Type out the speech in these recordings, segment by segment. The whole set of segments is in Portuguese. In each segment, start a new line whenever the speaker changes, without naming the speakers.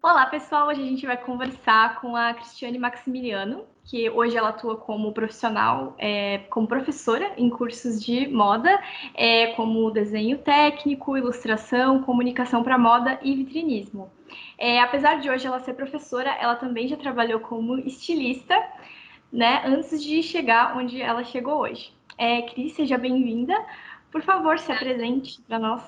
Olá, pessoal! Hoje a gente vai conversar com a Cristiane Maximiliano, que hoje ela atua como profissional, como professora em cursos de moda, como desenho técnico, ilustração, comunicação para moda e vitrinismo. Apesar de hoje ela ser professora, ela também já trabalhou como estilista, né, antes de chegar onde ela chegou hoje. Cris, seja bem-vinda. Por favor, se apresente para nós.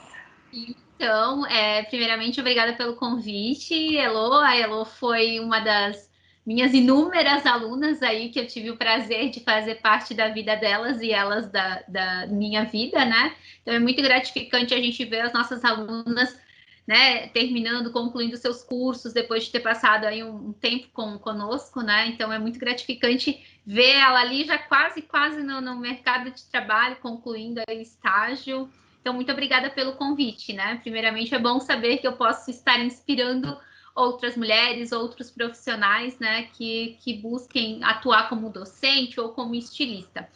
Então, primeiramente, obrigada pelo convite, Elô. A Elô foi uma das minhas inúmeras alunas aí que eu tive o prazer de fazer parte da vida delas e elas da minha vida, né? Então, é muito gratificante a gente ver as nossas alunas, né, terminando, concluindo seus cursos depois de ter passado aí um tempo conosco, né? Então, é muito gratificante ver ela ali já quase no mercado de trabalho, concluindo aí o estágio. Então, muito obrigada pelo convite, né? Primeiramente, é bom saber que eu posso estar inspirando outras mulheres, outros profissionais, né, que busquem atuar como docente ou como estilista.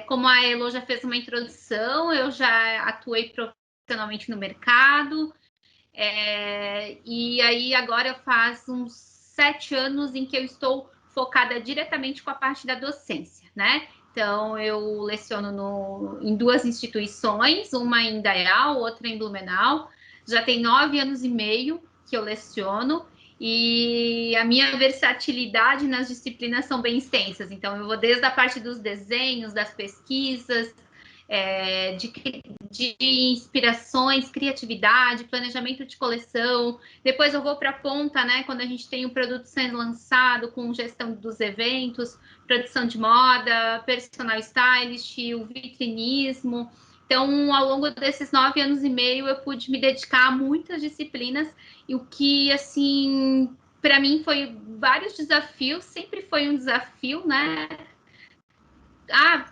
Como a Elo já fez uma introdução, eu já atuei profissionalmente no mercado, e aí agora faz uns 7 anos em que eu estou focada diretamente com a parte da docência, né? Então, eu leciono em 2 instituições, uma em Indaial, outra em Blumenau. Já tem 9 anos e meio que eu leciono e a minha versatilidade nas disciplinas são bem extensas. Então, eu vou desde a parte dos desenhos, das pesquisas, de inspirações, criatividade, planejamento de coleção. Depois eu vou para a ponta, né? Quando a gente tem o produto sendo lançado, com gestão dos eventos, produção de moda, personal stylist, o vitrinismo. Então, ao longo desses 9 anos e meio, eu pude me dedicar a muitas disciplinas e o que, assim, para mim foi vários desafios, sempre foi um desafio, né?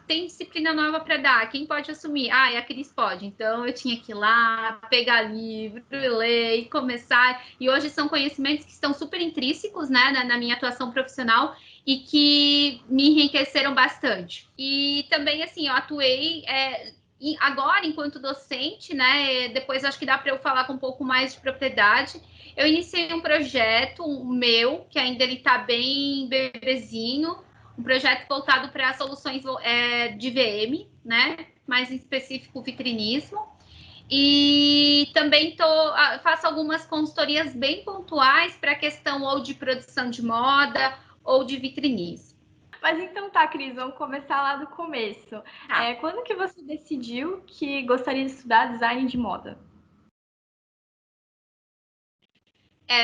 Tem disciplina nova para dar, quem pode assumir? A Cris pode. Então eu tinha que ir lá, pegar livro, ler e começar. E hoje são conhecimentos que estão super intrínsecos, né, na minha atuação profissional e que me enriqueceram bastante. E também, assim, eu atuei agora enquanto docente, né, depois acho que dá para eu falar com um pouco mais de propriedade. Eu iniciei um projeto meu, que ainda ele está bem bebezinho, um projeto voltado para soluções de VM, né? Mais em específico vitrinismo. E também faço algumas consultorias bem pontuais para a questão ou de produção de moda ou de vitrinismo.
Mas então tá, Cris, vamos começar lá do começo.
Tá.
Quando que você decidiu que gostaria de estudar design de moda?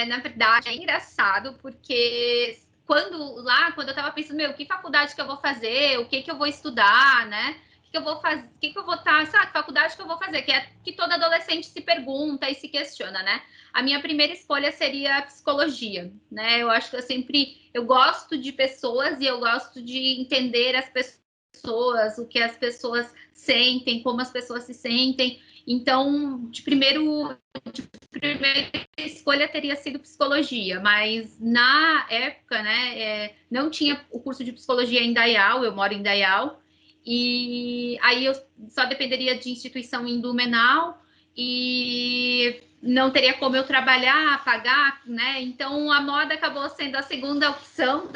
Na verdade, é engraçado porque quando eu estava pensando, que faculdade que eu vou fazer, o que eu vou estudar, né? O que eu vou fazer, o que eu vou estar, sabe, que faculdade que eu vou fazer, que é que todo adolescente se pergunta e se questiona, né? A minha primeira escolha seria psicologia, né? Eu acho que eu gosto de pessoas e eu gosto de entender as pessoas, o que as pessoas sentem, como as pessoas se sentem. Então, de primeira escolha teria sido psicologia, mas na época, né, não tinha o curso de psicologia em Dayal, eu moro em Dayal, e aí eu só dependeria de instituição em Blumenau e não teria como eu trabalhar, pagar, né? Então a moda acabou sendo a segunda opção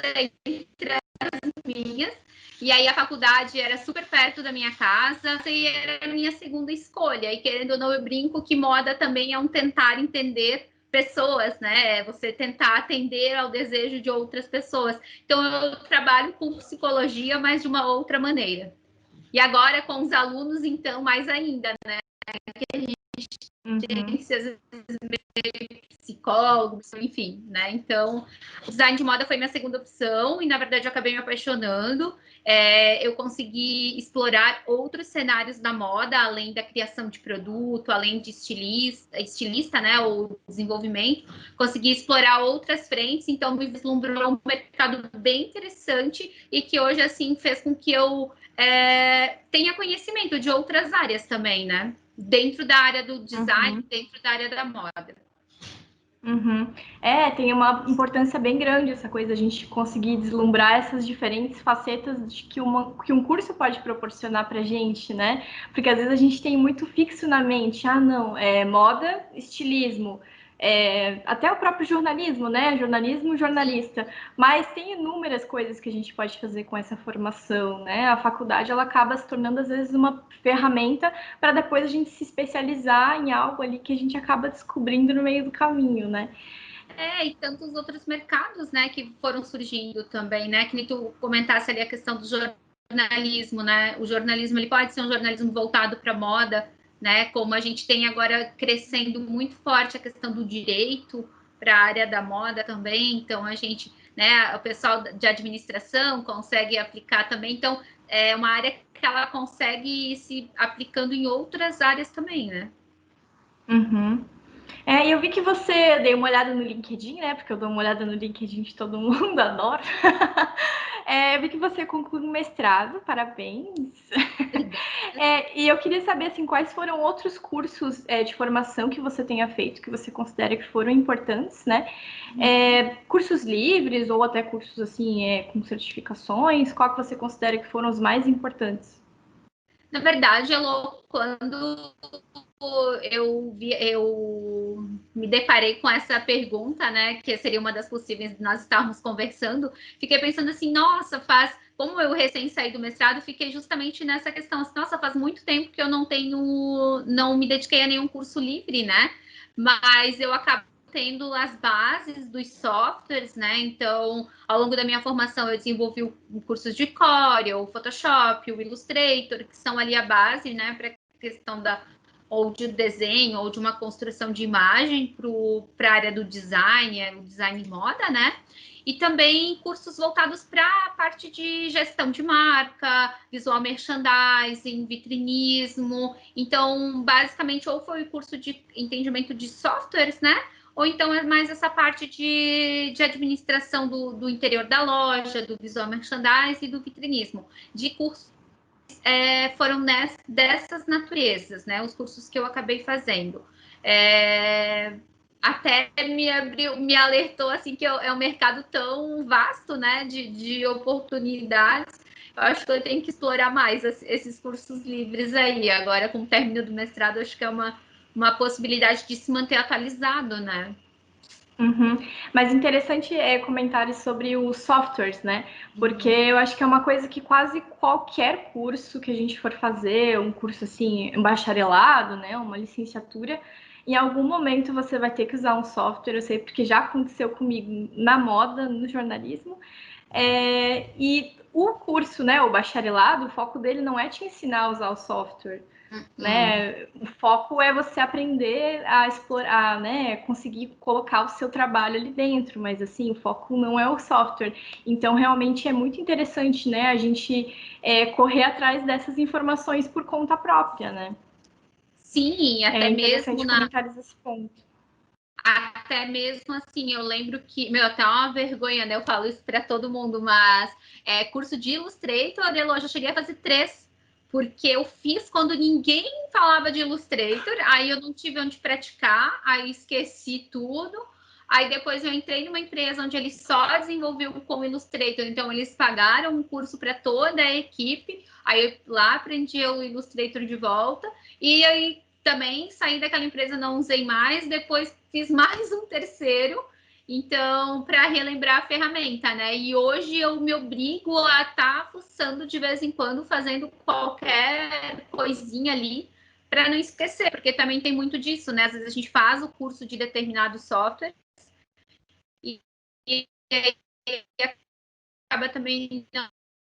entre as minhas. E aí a faculdade era super perto da minha casa e era a minha segunda escolha. E querendo ou não, eu brinco que moda também é um tentar entender pessoas, né? Você tentar atender ao desejo de outras pessoas. Então eu trabalho com psicologia, mas de uma outra maneira. E agora com os alunos, então, mais ainda, né?
Uhum.
Ciências psicólogos, enfim, né? Então, o design de moda foi minha segunda opção e, na verdade, eu acabei me apaixonando. Eu consegui explorar outros cenários da moda, além da criação de produto, além de estilista, né? Ou desenvolvimento. Consegui explorar outras frentes, então me vislumbrou um mercado bem interessante e que hoje, assim, fez com que eu tenha conhecimento de outras áreas também, né? Dentro da área do design,
Uhum.
dentro da área da moda.
Uhum. Tem uma importância bem grande essa coisa, a gente conseguir deslumbrar essas diferentes facetas de que um curso pode proporcionar pra gente, né? Porque às vezes a gente tem muito fixo na mente, não, moda, estilismo. até o próprio jornalismo, né? Jornalismo, jornalista. Mas tem inúmeras coisas que a gente pode fazer com essa formação, né? A faculdade, ela acaba se tornando, às vezes, uma ferramenta para depois a gente se especializar em algo ali que a gente acaba descobrindo no meio do caminho, né?
E tantos outros mercados, né, que foram surgindo também, né? Que nem tu comentasse ali a questão do jornalismo, né? O jornalismo, ele pode ser um jornalismo voltado para moda, né? Como a gente tem agora crescendo muito forte a questão do direito para a área da moda também. Então, a gente, né, o pessoal de administração consegue aplicar também. Então, é uma área que ela consegue ir se aplicando em outras áreas também, né?
Uhum. Eu vi que você deu uma olhada no LinkedIn, né? Porque eu dou uma olhada no LinkedIn de todo mundo, adoro. Eu vi que você concluiu um mestrado, parabéns. E eu queria saber assim, quais foram outros cursos de formação que você tenha feito, que você considera que foram importantes, né? Cursos livres ou até cursos assim com certificações, qual que você considera que foram os mais importantes?
Na verdade, Elô, quando eu me deparei com essa pergunta, né, que seria uma das possíveis de nós estarmos conversando, fiquei pensando assim, nossa, como eu recém saí do mestrado, fiquei justamente nessa questão, assim, nossa, faz muito tempo que eu não me dediquei a nenhum curso livre, né, mas eu acabo tendo as bases dos softwares, né? Então, ao longo da minha formação, eu desenvolvi cursos de Corel, o Photoshop, o Illustrator, que são ali a base, né, para a questão ou de desenho ou de uma construção de imagem para a área do design, o design moda, né? E também cursos voltados para a parte de gestão de marca, visual merchandising, vitrinismo. Então, basicamente, ou foi o curso de entendimento de softwares, né? Ou então é mais essa parte de administração do interior da loja, do visual merchandising e do vitrinismo. De cursos foram dessas naturezas, né? Os cursos que eu acabei fazendo. Até me alertou assim que é um mercado tão vasto, né? De oportunidades. Eu acho que eu tenho que explorar mais esses cursos livres aí. Agora, com o término do mestrado, acho que é uma possibilidade de se manter atualizado, né?
Uhum. Mas interessante comentários sobre os softwares, né? Porque eu acho que é uma coisa que quase qualquer curso que a gente for fazer, um curso assim, um bacharelado, né? Uma licenciatura, em algum momento você vai ter que usar um software. Eu sei porque já aconteceu comigo na moda, no jornalismo. E o curso, né? O bacharelado, o foco dele não é te ensinar a usar o software, né? O foco é você aprender a explorar, né? Conseguir colocar o seu trabalho ali dentro, mas assim, o foco não é o software. Então, realmente é muito interessante, né? A gente correr atrás dessas informações por conta própria, né?
Sim,
É interessante comentários desse ponto.
Até mesmo assim, eu lembro que, meu, até uma vergonha, né? Eu falo isso para todo mundo, mas curso de Illustrator, eu já cheguei a fazer 3, porque eu fiz quando ninguém falava de Illustrator, aí eu não tive onde praticar, aí esqueci tudo. Aí depois eu entrei numa empresa onde eles só desenvolviam com Illustrator, então eles pagaram um curso para toda a equipe, aí eu lá aprendi o Illustrator de volta, e aí também saí daquela empresa, não usei mais, depois fiz mais um terceiro, então, para relembrar a ferramenta, né? E hoje eu me obrigo a estar fuçando de vez em quando, fazendo qualquer coisinha ali, para não esquecer, porque também tem muito disso, né? Às vezes a gente faz o curso de determinado software e, e acaba também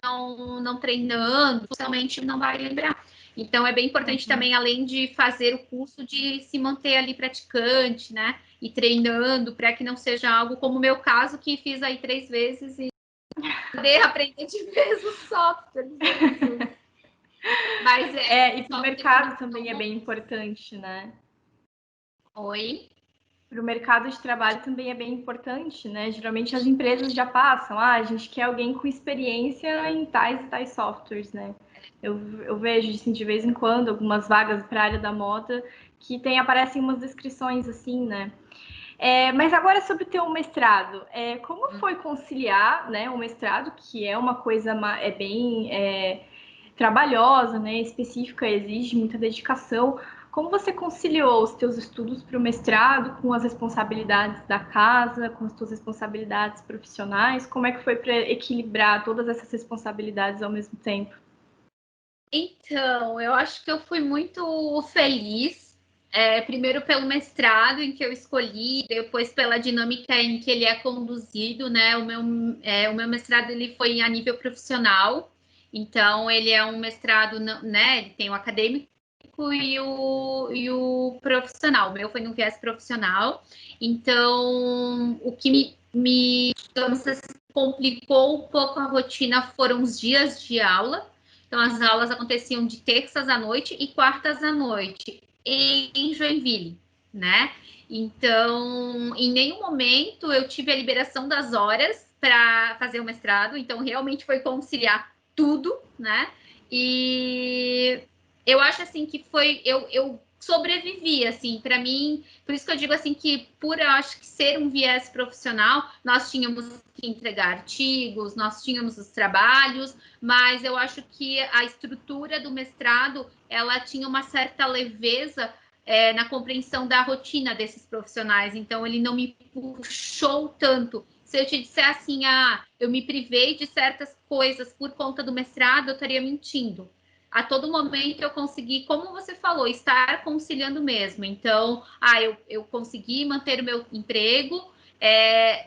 não treinando, socialmente não vai lembrar. Então, é bem importante também, além de fazer o curso, de se manter ali praticante, né? E treinando, para que não seja algo como o meu caso, que fiz aí 3 vezes e poder aprender de vez o software. Mas
E para o mercado também é bem importante, né?
Oi?
Para o mercado de trabalho também é bem importante, né? Geralmente as empresas já passam, a gente quer alguém com experiência em tais e tais softwares, né? Eu vejo assim, de vez em quando algumas vagas para a área da moda que aparecem umas descrições assim, né? Mas agora sobre o teu mestrado, como foi conciliar, né, o mestrado, que é uma coisa bem trabalhosa, né, específica, exige muita dedicação, Como você conciliou os teus estudos para o mestrado com as responsabilidades da casa, com as tuas responsabilidades profissionais? Como é que foi para equilibrar todas essas responsabilidades ao mesmo tempo?
Então, eu acho que eu fui muito feliz, primeiro pelo mestrado em que eu escolhi, depois pela dinâmica em que ele é conduzido, né? O meu mestrado ele foi a nível profissional, então ele é um mestrado, né? Ele tem o acadêmico e o profissional. O meu foi no viés profissional, então o que digamos assim, complicou um pouco a rotina foram os dias de aula. Então, as aulas aconteciam de terças à noite e quartas à noite em Joinville, né? Então, em nenhum momento eu tive a liberação das horas para fazer o mestrado. Então, realmente foi conciliar tudo, né? E eu acho assim que foi eu sobrevivi assim para mim, por isso que eu digo assim que por eu acho que ser um viés profissional, nós tínhamos que entregar artigos, nós tínhamos os trabalhos, mas eu acho que a estrutura do mestrado ela tinha uma certa leveza na compreensão da rotina desses profissionais, então ele não me puxou tanto. Se eu te disser assim, eu me privei de certas coisas por conta do mestrado, eu estaria mentindo. A todo momento eu consegui, como você falou, estar conciliando mesmo. Então, eu consegui manter o meu emprego,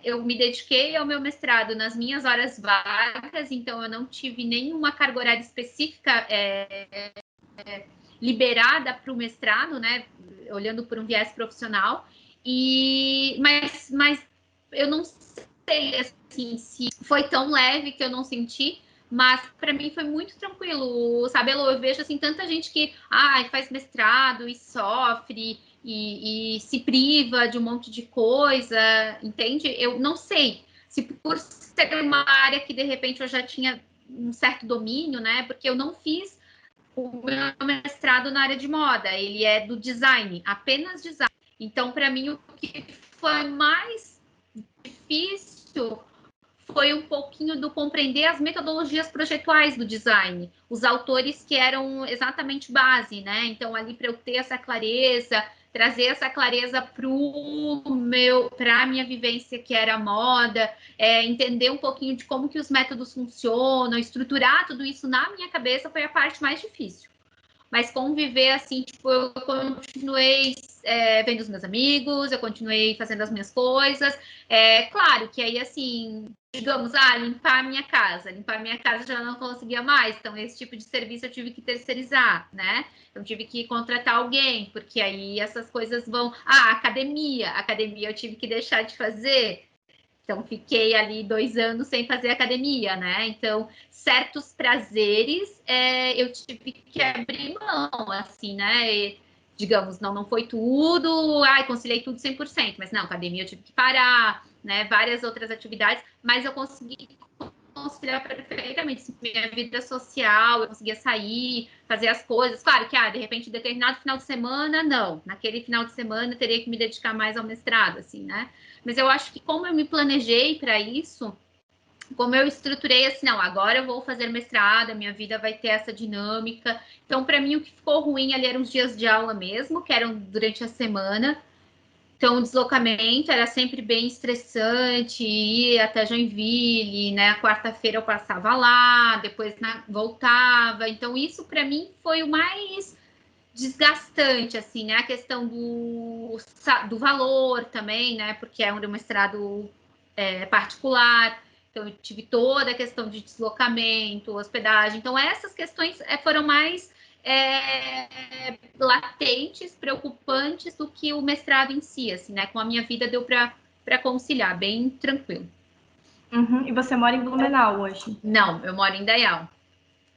eu me dediquei ao meu mestrado nas minhas horas vagas, então eu não tive nenhuma carga horária específica liberada para o mestrado, né? Olhando por um viés profissional. Mas eu não sei assim, se foi tão leve que eu não senti, mas para mim foi muito tranquilo, sabe, Elô? Eu vejo assim tanta gente que faz mestrado e sofre e se priva de um monte de coisa, entende? Eu não sei se por ser uma área que de repente eu já tinha um certo domínio, né? Porque eu não fiz o meu mestrado na área de moda, ele é do design, apenas design. Então, para mim, o que foi mais difícil foi um pouquinho do compreender as metodologias projetuais do design, os autores que eram exatamente base, né? Então, ali para eu ter essa clareza, trazer essa clareza para a minha vivência, que era a moda, entender um pouquinho de como que os métodos funcionam, estruturar tudo isso na minha cabeça foi a parte mais difícil. Mas conviver assim, tipo, eu continuei vendo os meus amigos, eu continuei fazendo as minhas coisas. Claro que aí, assim, digamos, limpar a minha casa. Limpar a minha casa já não conseguia mais. Então, esse tipo de serviço eu tive que terceirizar, né? Eu tive que contratar alguém, porque aí essas coisas vão. Academia. Academia eu tive que deixar de fazer. Então, fiquei ali 2 anos sem fazer academia, né? Então, certos prazeres eu tive que abrir mão, assim, né? Digamos, não foi tudo, conciliei tudo 100%, mas não, academia eu tive que parar, né? Várias outras atividades, mas eu consegui conciliar perfeitamente minha vida social, eu conseguia sair, fazer as coisas. Claro que, de repente, determinado final de semana, não. Naquele final de semana, eu teria que me dedicar mais ao mestrado, assim, né? Mas eu acho que como eu me planejei para isso, como eu estruturei assim, não, agora eu vou fazer mestrado, a minha vida vai ter essa dinâmica. Então, para mim, o que ficou ruim ali eram os dias de aula mesmo, que eram durante a semana. Então, o deslocamento era sempre bem estressante, ir até Joinville, né? Quarta-feira eu passava lá, depois voltava. Então, isso para mim foi o mais desgastante, assim, né? A questão do valor também, né? Porque é um mestrado particular, então eu tive toda a questão de deslocamento, hospedagem. Então, essas questões foram mais latentes, preocupantes do que o mestrado em si, assim, né? Com a minha vida deu para conciliar, bem tranquilo.
Uhum. E você mora em Blumenau hoje?
Não, eu moro em Dayal.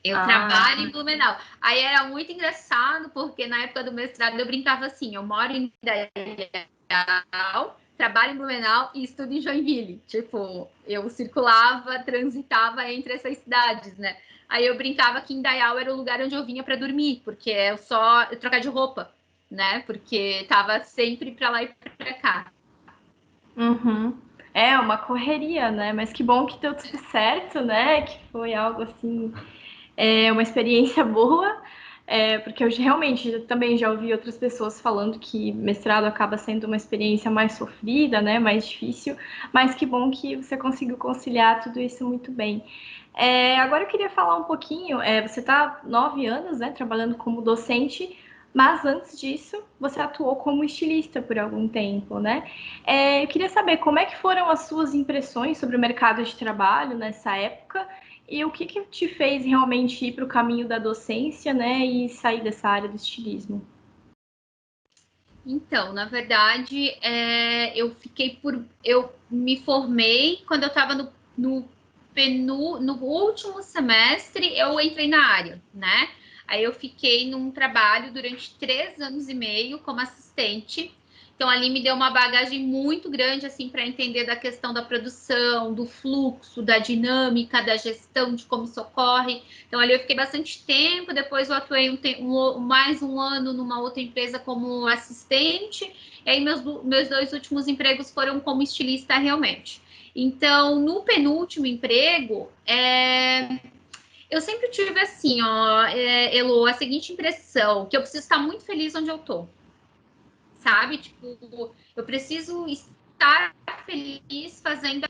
Eu trabalho em Blumenau. Aí era muito engraçado, porque na época do mestrado eu brincava assim, eu moro em Dayal, trabalho em Blumenau e estudo em Joinville. Tipo, eu circulava, transitava entre essas cidades, né? Aí eu brincava que em Dayal era o lugar onde eu vinha para dormir, porque eu só trocar de roupa, né? Porque tava sempre para lá e para cá.
Uhum. É uma correria, né? Mas que bom que deu tudo certo, né? Que foi algo assim, uma experiência boa. Porque eu realmente também já ouvi outras pessoas falando que mestrado acaba sendo uma experiência mais sofrida, né, mais difícil, mas que bom que você conseguiu conciliar tudo isso muito bem. Agora eu queria falar um pouquinho, você está 9 anos, né, trabalhando como docente, mas antes disso você atuou como estilista por algum tempo, né? Eu queria saber como é que foram as suas impressões sobre o mercado de trabalho nessa época e o que te fez realmente ir para o caminho da docência, né, e sair dessa área do estilismo?
Então, na verdade, eu me formei quando eu estava no último semestre, eu entrei na área, né? Aí eu fiquei num trabalho durante 3 anos e meio como assistente. Então, ali me deu uma bagagem muito grande, assim, para entender da questão da produção, do fluxo, da dinâmica, da gestão, de como isso ocorre. Então, ali eu fiquei bastante tempo. Depois, eu atuei mais um ano numa outra empresa como assistente. E aí, meus 2 últimos empregos foram como estilista, realmente. Então, no penúltimo emprego, eu sempre tive assim, ó, Elo, a seguinte impressão, que eu preciso estar muito feliz onde eu tô, sabe? Tipo, eu preciso estar feliz fazendo.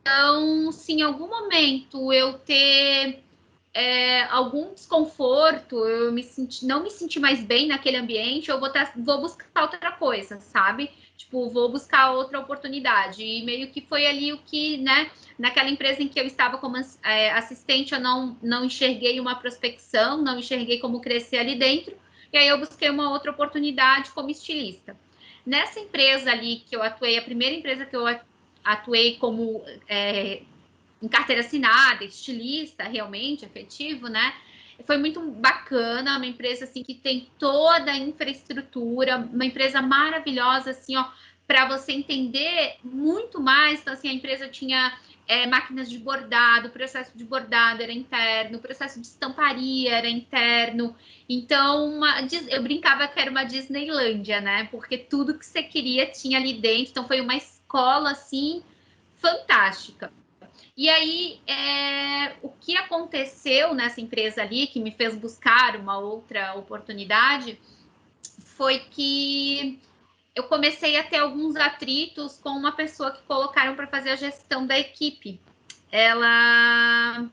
Então, se em algum momento eu ter algum desconforto, não me sentir mais bem naquele ambiente, vou buscar outra coisa, sabe? Tipo, vou buscar outra oportunidade. E meio que foi ali o que, né? Naquela empresa em que eu estava como assistente, eu não enxerguei uma prospecção, não enxerguei como crescer ali dentro. E aí eu busquei uma outra oportunidade como estilista. Nessa empresa ali que eu atuei, a primeira empresa que eu atuei como em carteira assinada, estilista, realmente, efetivo, né? Foi muito bacana, uma empresa assim que tem toda a infraestrutura, uma empresa maravilhosa, assim, ó, para você entender muito mais. Então, assim, a empresa tinha máquinas de bordado, o processo de bordado era interno, o processo de estamparia era interno. Então, eu brincava que era uma Disneylândia, né? Porque tudo que você queria tinha ali dentro. Então, foi uma escola, assim, fantástica. E aí, o que aconteceu nessa empresa ali, que me fez buscar uma outra oportunidade, foi que eu comecei a ter alguns atritos com uma pessoa que colocaram para fazer a gestão da equipe. Ela,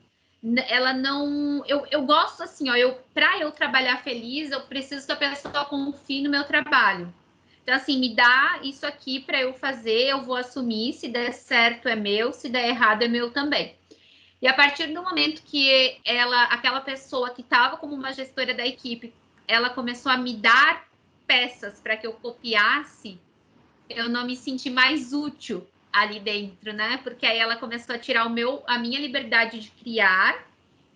ela não. Eu gosto assim, ó, para eu trabalhar feliz, eu preciso que a pessoa confie no meu trabalho. Então, assim, me dá isso aqui para eu fazer, eu vou assumir. Se der certo, é meu, se der errado, é meu também. E a partir do momento que aquela pessoa que estava como uma gestora da equipe, ela começou a me dar peças para que eu copiasse, eu não me senti mais útil ali dentro, né? Porque aí ela começou a tirar a minha liberdade de criar,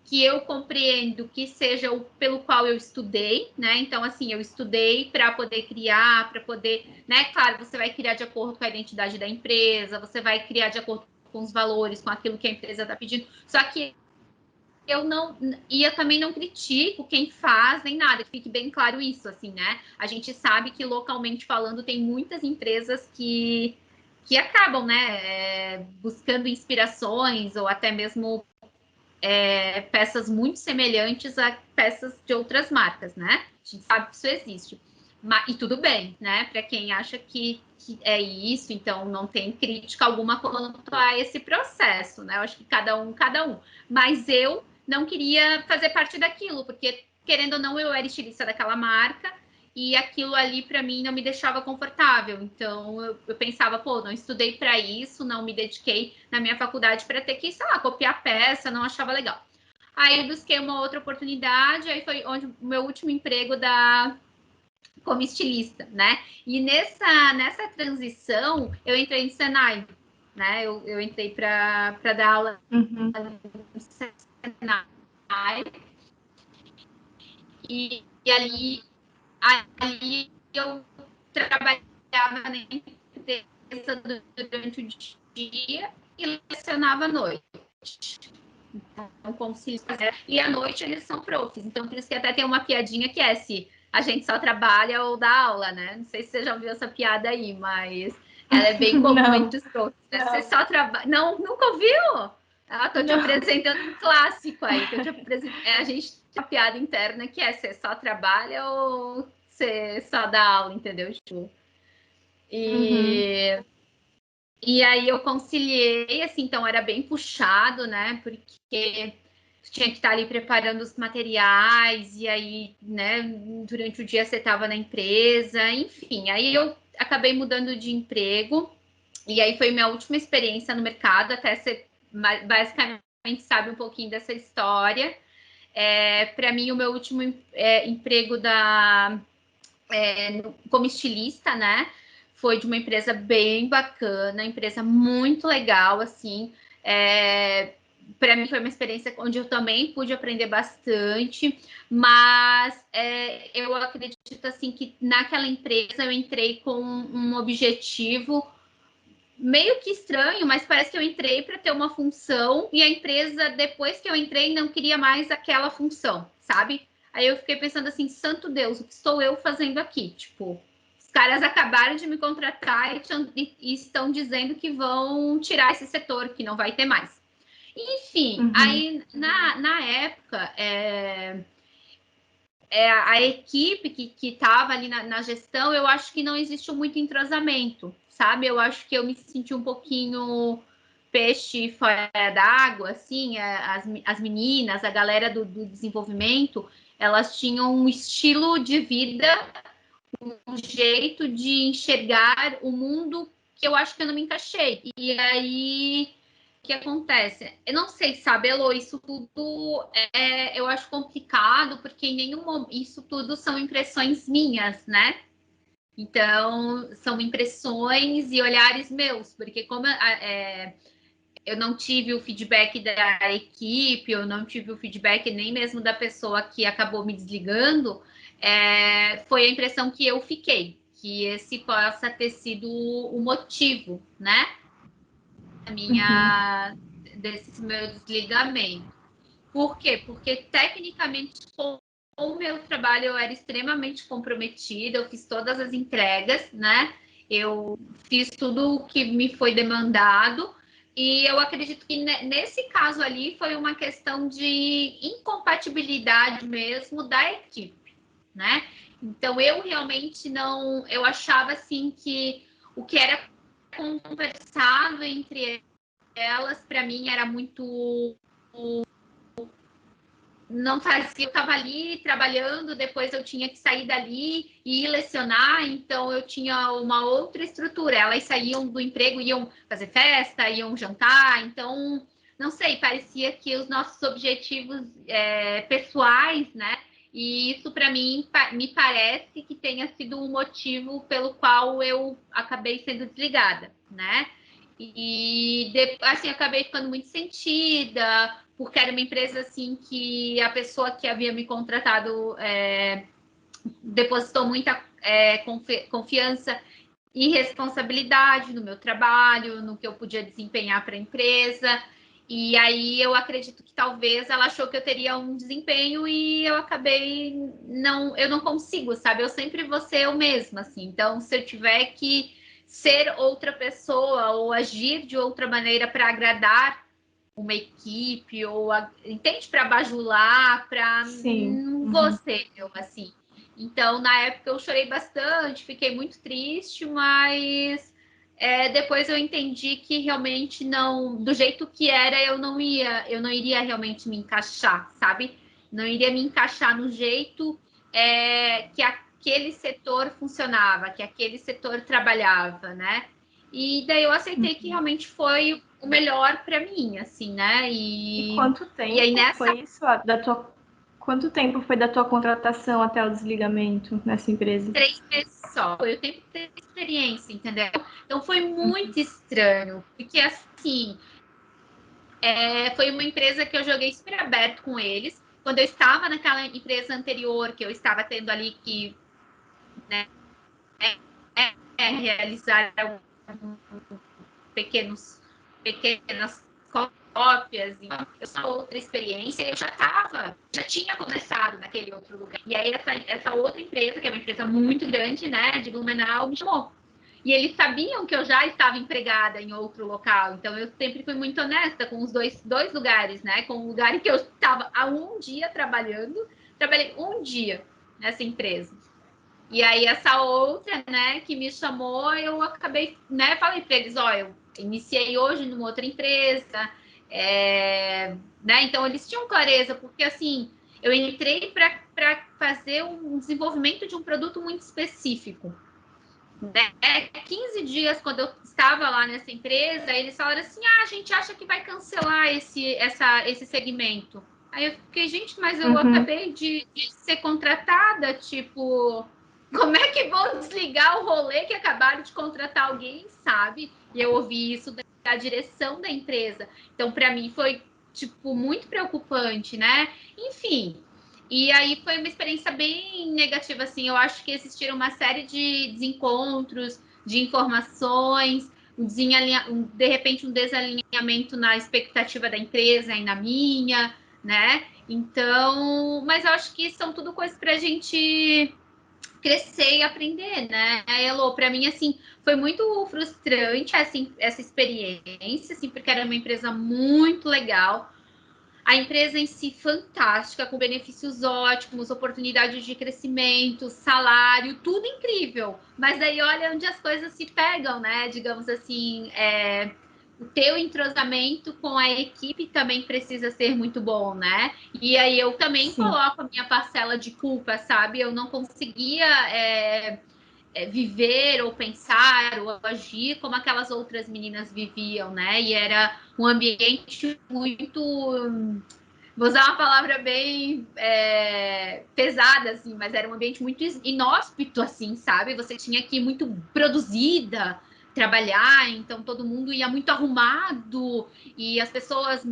que eu compreendo que seja o pelo qual eu estudei, né? Então, assim, eu estudei para poder criar, para poder, né? Claro, você vai criar de acordo com a identidade da empresa, você vai criar de acordo com os valores, com aquilo que a empresa está pedindo. Só que eu também não critico quem faz nem nada, que fique bem claro isso, assim, né? A gente sabe que localmente falando tem muitas empresas que acabam, né, buscando inspirações ou até mesmo peças muito semelhantes a peças de outras marcas, né? A gente sabe que isso existe. E tudo bem, né? Para quem acha que é isso, então não tem crítica alguma quanto a esse processo, né? Eu acho que cada um. Mas eu não queria fazer parte daquilo, porque, querendo ou não, eu era estilista daquela marca e aquilo ali para mim não me deixava confortável. Então eu pensava, pô, não estudei para isso, não me dediquei na minha faculdade para ter que, sei lá, copiar peça, não achava legal. Aí eu busquei uma outra oportunidade, aí foi onde o meu último emprego como estilista, né? E nessa transição eu entrei em Senai, né? Eu entrei para dar aula
Uhum.
no Senai e ali eu trabalhava na empresa durante o dia e lecionava à noite. Então, concílio, e à noite eles são profs. Então, por isso que até tem uma piadinha que é se a gente só trabalha ou dá aula, né? Não sei se você já ouviu essa piada aí, mas ela é bem comum
Não,
entre os profs. Né? Você só trabalha. Não, nunca ouviu? Ah, tô te
não.
apresentando um clássico aí. A gente uma piada interna que é: você só trabalha ou você só dá aula, entendeu? Tipo, e aí eu conciliei, assim, então era bem puxado, né? Porque tinha que estar ali preparando os materiais, e aí, né, durante o dia você estava na empresa, enfim. Aí eu acabei mudando de emprego, e aí foi minha última experiência no mercado, até você basicamente sabe um pouquinho dessa história. Para mim, o meu último emprego como estilista, né? Foi de uma empresa bem bacana, empresa muito legal, assim. Para mim foi uma experiência onde eu também pude aprender bastante, mas eu acredito assim que naquela empresa eu entrei com um objetivo meio que estranho, mas parece que eu entrei para ter uma função e a empresa, depois que eu entrei, não queria mais aquela função, sabe? Aí eu fiquei pensando assim, santo Deus, o que estou eu fazendo aqui? Tipo, os caras acabaram de me contratar e estão dizendo que vão tirar esse setor, que não vai ter mais. Enfim, aí na época, a equipe que estava ali na gestão, eu acho que não existiu muito entrosamento, sabe? Eu acho que eu me senti um pouquinho peixe fora d'água, assim, as meninas, a galera do desenvolvimento, elas tinham um estilo de vida, um jeito de enxergar o mundo que eu acho que eu não me encaixei. E aí que acontece? Eu não sei, sabe, Elô, isso tudo eu acho complicado, porque em nenhum momento isso tudo são impressões minhas, né? Então, são impressões e olhares meus, porque como eu não tive o feedback da equipe, eu não tive o feedback nem mesmo da pessoa que acabou me desligando, foi a impressão que eu fiquei, que esse possa ter sido o motivo, né? Desse meu desligamento. Por quê? Porque tecnicamente com o meu trabalho eu era extremamente comprometida, eu fiz todas as entregas, né? Eu fiz tudo o que me foi demandado e eu acredito que nesse caso ali foi uma questão de incompatibilidade mesmo da equipe, né? Então eu realmente não, eu achava assim que o que era conversado entre elas, para mim, era muito. Não fazia, eu estava ali trabalhando, depois eu tinha que sair dali e ir lecionar, então eu tinha uma outra estrutura. Elas saíam do emprego, iam fazer festa, iam jantar, então, não sei, parecia que os nossos objetivos pessoais, né? E isso, para mim, me parece que tenha sido o motivo pelo qual eu acabei sendo desligada, né? E assim, acabei ficando muito sentida, porque era uma empresa assim que a pessoa que havia me contratado depositou muita confiança e responsabilidade no meu trabalho, no que eu podia desempenhar para a empresa. E aí eu acredito que talvez ela achou que eu teria um desempenho e eu acabei eu não consigo, sabe? Eu sempre vou ser eu mesma, assim. Então, se eu tiver que ser outra pessoa ou agir de outra maneira para agradar uma equipe ou entende, para bajular, para não vou ser eu, assim. Então, na época eu chorei bastante, fiquei muito triste, mas depois eu entendi que realmente não, do jeito que era, eu não iria realmente me encaixar, sabe? Não iria me encaixar no jeito que aquele setor funcionava, que aquele setor trabalhava, né? E daí eu aceitei que realmente foi o melhor para mim, assim, né?
E quanto tempo
aí
foi isso Quanto tempo foi da tua contratação até o desligamento nessa empresa?
3 meses só. Foi o tempo de ter experiência, entendeu? Então foi muito estranho, porque assim, foi uma empresa que eu joguei super aberto com eles. Quando eu estava naquela empresa anterior, que eu estava tendo ali que, né, realizar pequenas cópias, eu só outra experiência, eu já tinha começado naquele outro lugar. E aí essa outra empresa, que é uma empresa muito grande, né, de Blumenau, me chamou. E eles sabiam que eu já estava empregada em outro local. Então, eu sempre fui muito honesta com os dois lugares, né? Com o lugar em que eu estava há um dia trabalhando. Trabalhei um dia nessa empresa. E aí, essa outra, né, que me chamou, eu acabei, né? Falei para eles, ó, eu iniciei hoje numa outra empresa. Né? Então, eles tinham clareza, porque, assim, eu entrei para fazer um desenvolvimento de um produto muito específico. 15 dias, quando eu estava lá nessa empresa, eles falaram assim, a gente acha que vai cancelar esse segmento. Aí eu fiquei, gente, mas eu acabei de ser contratada, tipo, como é que vou desligar o rolê que acabaram de contratar alguém, sabe? E eu ouvi isso da direção da empresa. Então, para mim, foi, tipo, muito preocupante, né? Enfim, e aí foi uma experiência bem negativa, assim. Eu acho que existiram uma série de desencontros, de informações, de repente um desalinhamento na expectativa da empresa e na minha, né? Então, mas eu acho que são tudo coisas para a gente crescer e aprender, né? Elô, para mim, assim, foi muito frustrante essa experiência, assim, porque era uma empresa muito legal, a empresa em si fantástica, com benefícios ótimos, oportunidades de crescimento, salário, tudo incrível. Mas daí olha onde as coisas se pegam, né? Digamos assim, o teu entrosamento com a equipe também precisa ser muito bom, né? E aí eu também coloco a minha parcela de culpa, sabe? Eu não conseguia viver ou pensar ou agir como aquelas outras meninas viviam, né? E era um ambiente muito, vou usar uma palavra bem pesada, assim, mas era um ambiente muito inóspito, assim, sabe? Você tinha que ir muito produzida, trabalhar, então todo mundo ia muito arrumado e as pessoas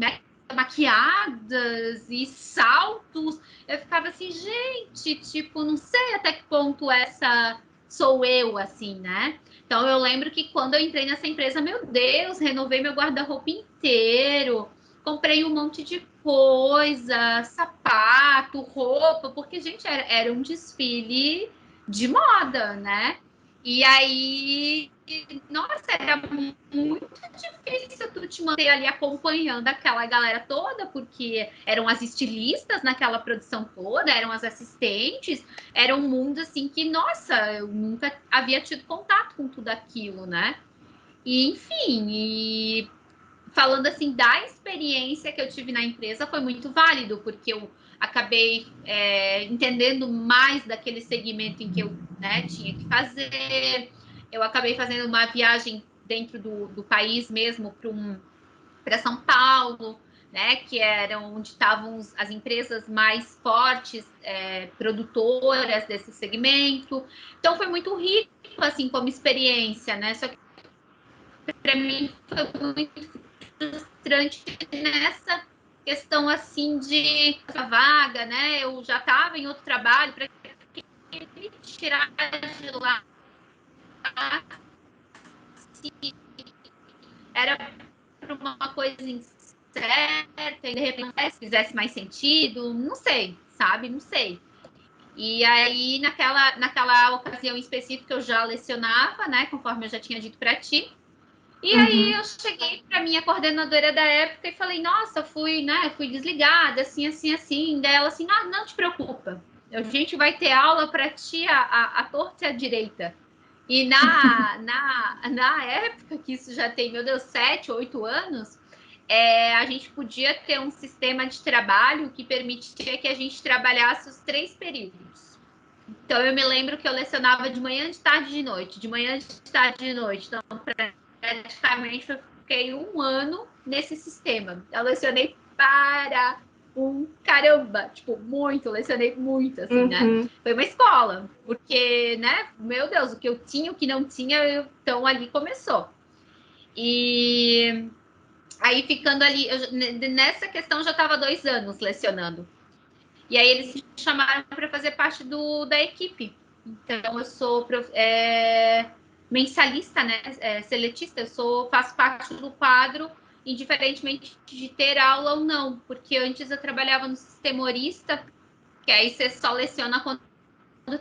maquiadas e saltos. Eu ficava assim, gente, tipo, não sei até que ponto essa sou eu, assim, né? Então eu lembro que quando eu entrei nessa empresa, meu Deus, renovei meu guarda-roupa inteiro, comprei um monte de coisa, sapato, roupa, porque, gente, era um desfile de moda, né? E aí, nossa, era muito difícil tu te manter ali acompanhando aquela galera toda, porque eram as estilistas naquela produção toda, eram as assistentes, era um mundo assim que, nossa, eu nunca havia tido contato com tudo aquilo, né? E, enfim, falando assim da experiência que eu tive na empresa, foi muito válido, porque eu acabei entendendo mais daquele segmento em que eu, né, tinha que fazer. Eu acabei fazendo uma viagem dentro do país mesmo para São Paulo, né, que era onde estavam as empresas mais fortes, produtoras desse segmento. Então foi muito rico assim como experiência, né? Só que para mim foi muito frustrante nessa questão assim de vaga, né? Eu já estava em outro trabalho para me tirar de lá. Era para uma coisa incerta e de repente fizesse mais sentido, não sei, sabe? Não sei. E aí, naquela ocasião específica, eu já lecionava, né? Conforme eu já tinha dito para ti. E aí eu cheguei para minha coordenadora da época e falei, nossa, fui desligada, assim, assim, assim. Daí ela assim, não te preocupa, a gente vai ter aula para ti a torta e a direita. E na época, que isso já tem, meu Deus, 7, 8 anos, a gente podia ter um sistema de trabalho que permitia que a gente trabalhasse os 3 períodos. Então, eu me lembro que eu lecionava de manhã, de tarde e de noite, de manhã, de tarde e de noite. Então, praticamente, eu fiquei 1 ano nesse sistema. Eu lecionei para caramba, tipo, muito, lecionei muito, assim, né? Foi uma escola, porque, né, meu Deus, o que eu tinha, o que não tinha, então ali começou. E aí, ficando ali, nessa questão, eu já estava 2 anos lecionando. E aí, eles me chamaram para fazer parte da equipe. Então, eu sou mensalista, né, seletista, faço parte do quadro, indiferentemente de ter aula ou não, porque antes eu trabalhava no sistema horista, que aí você só leciona quando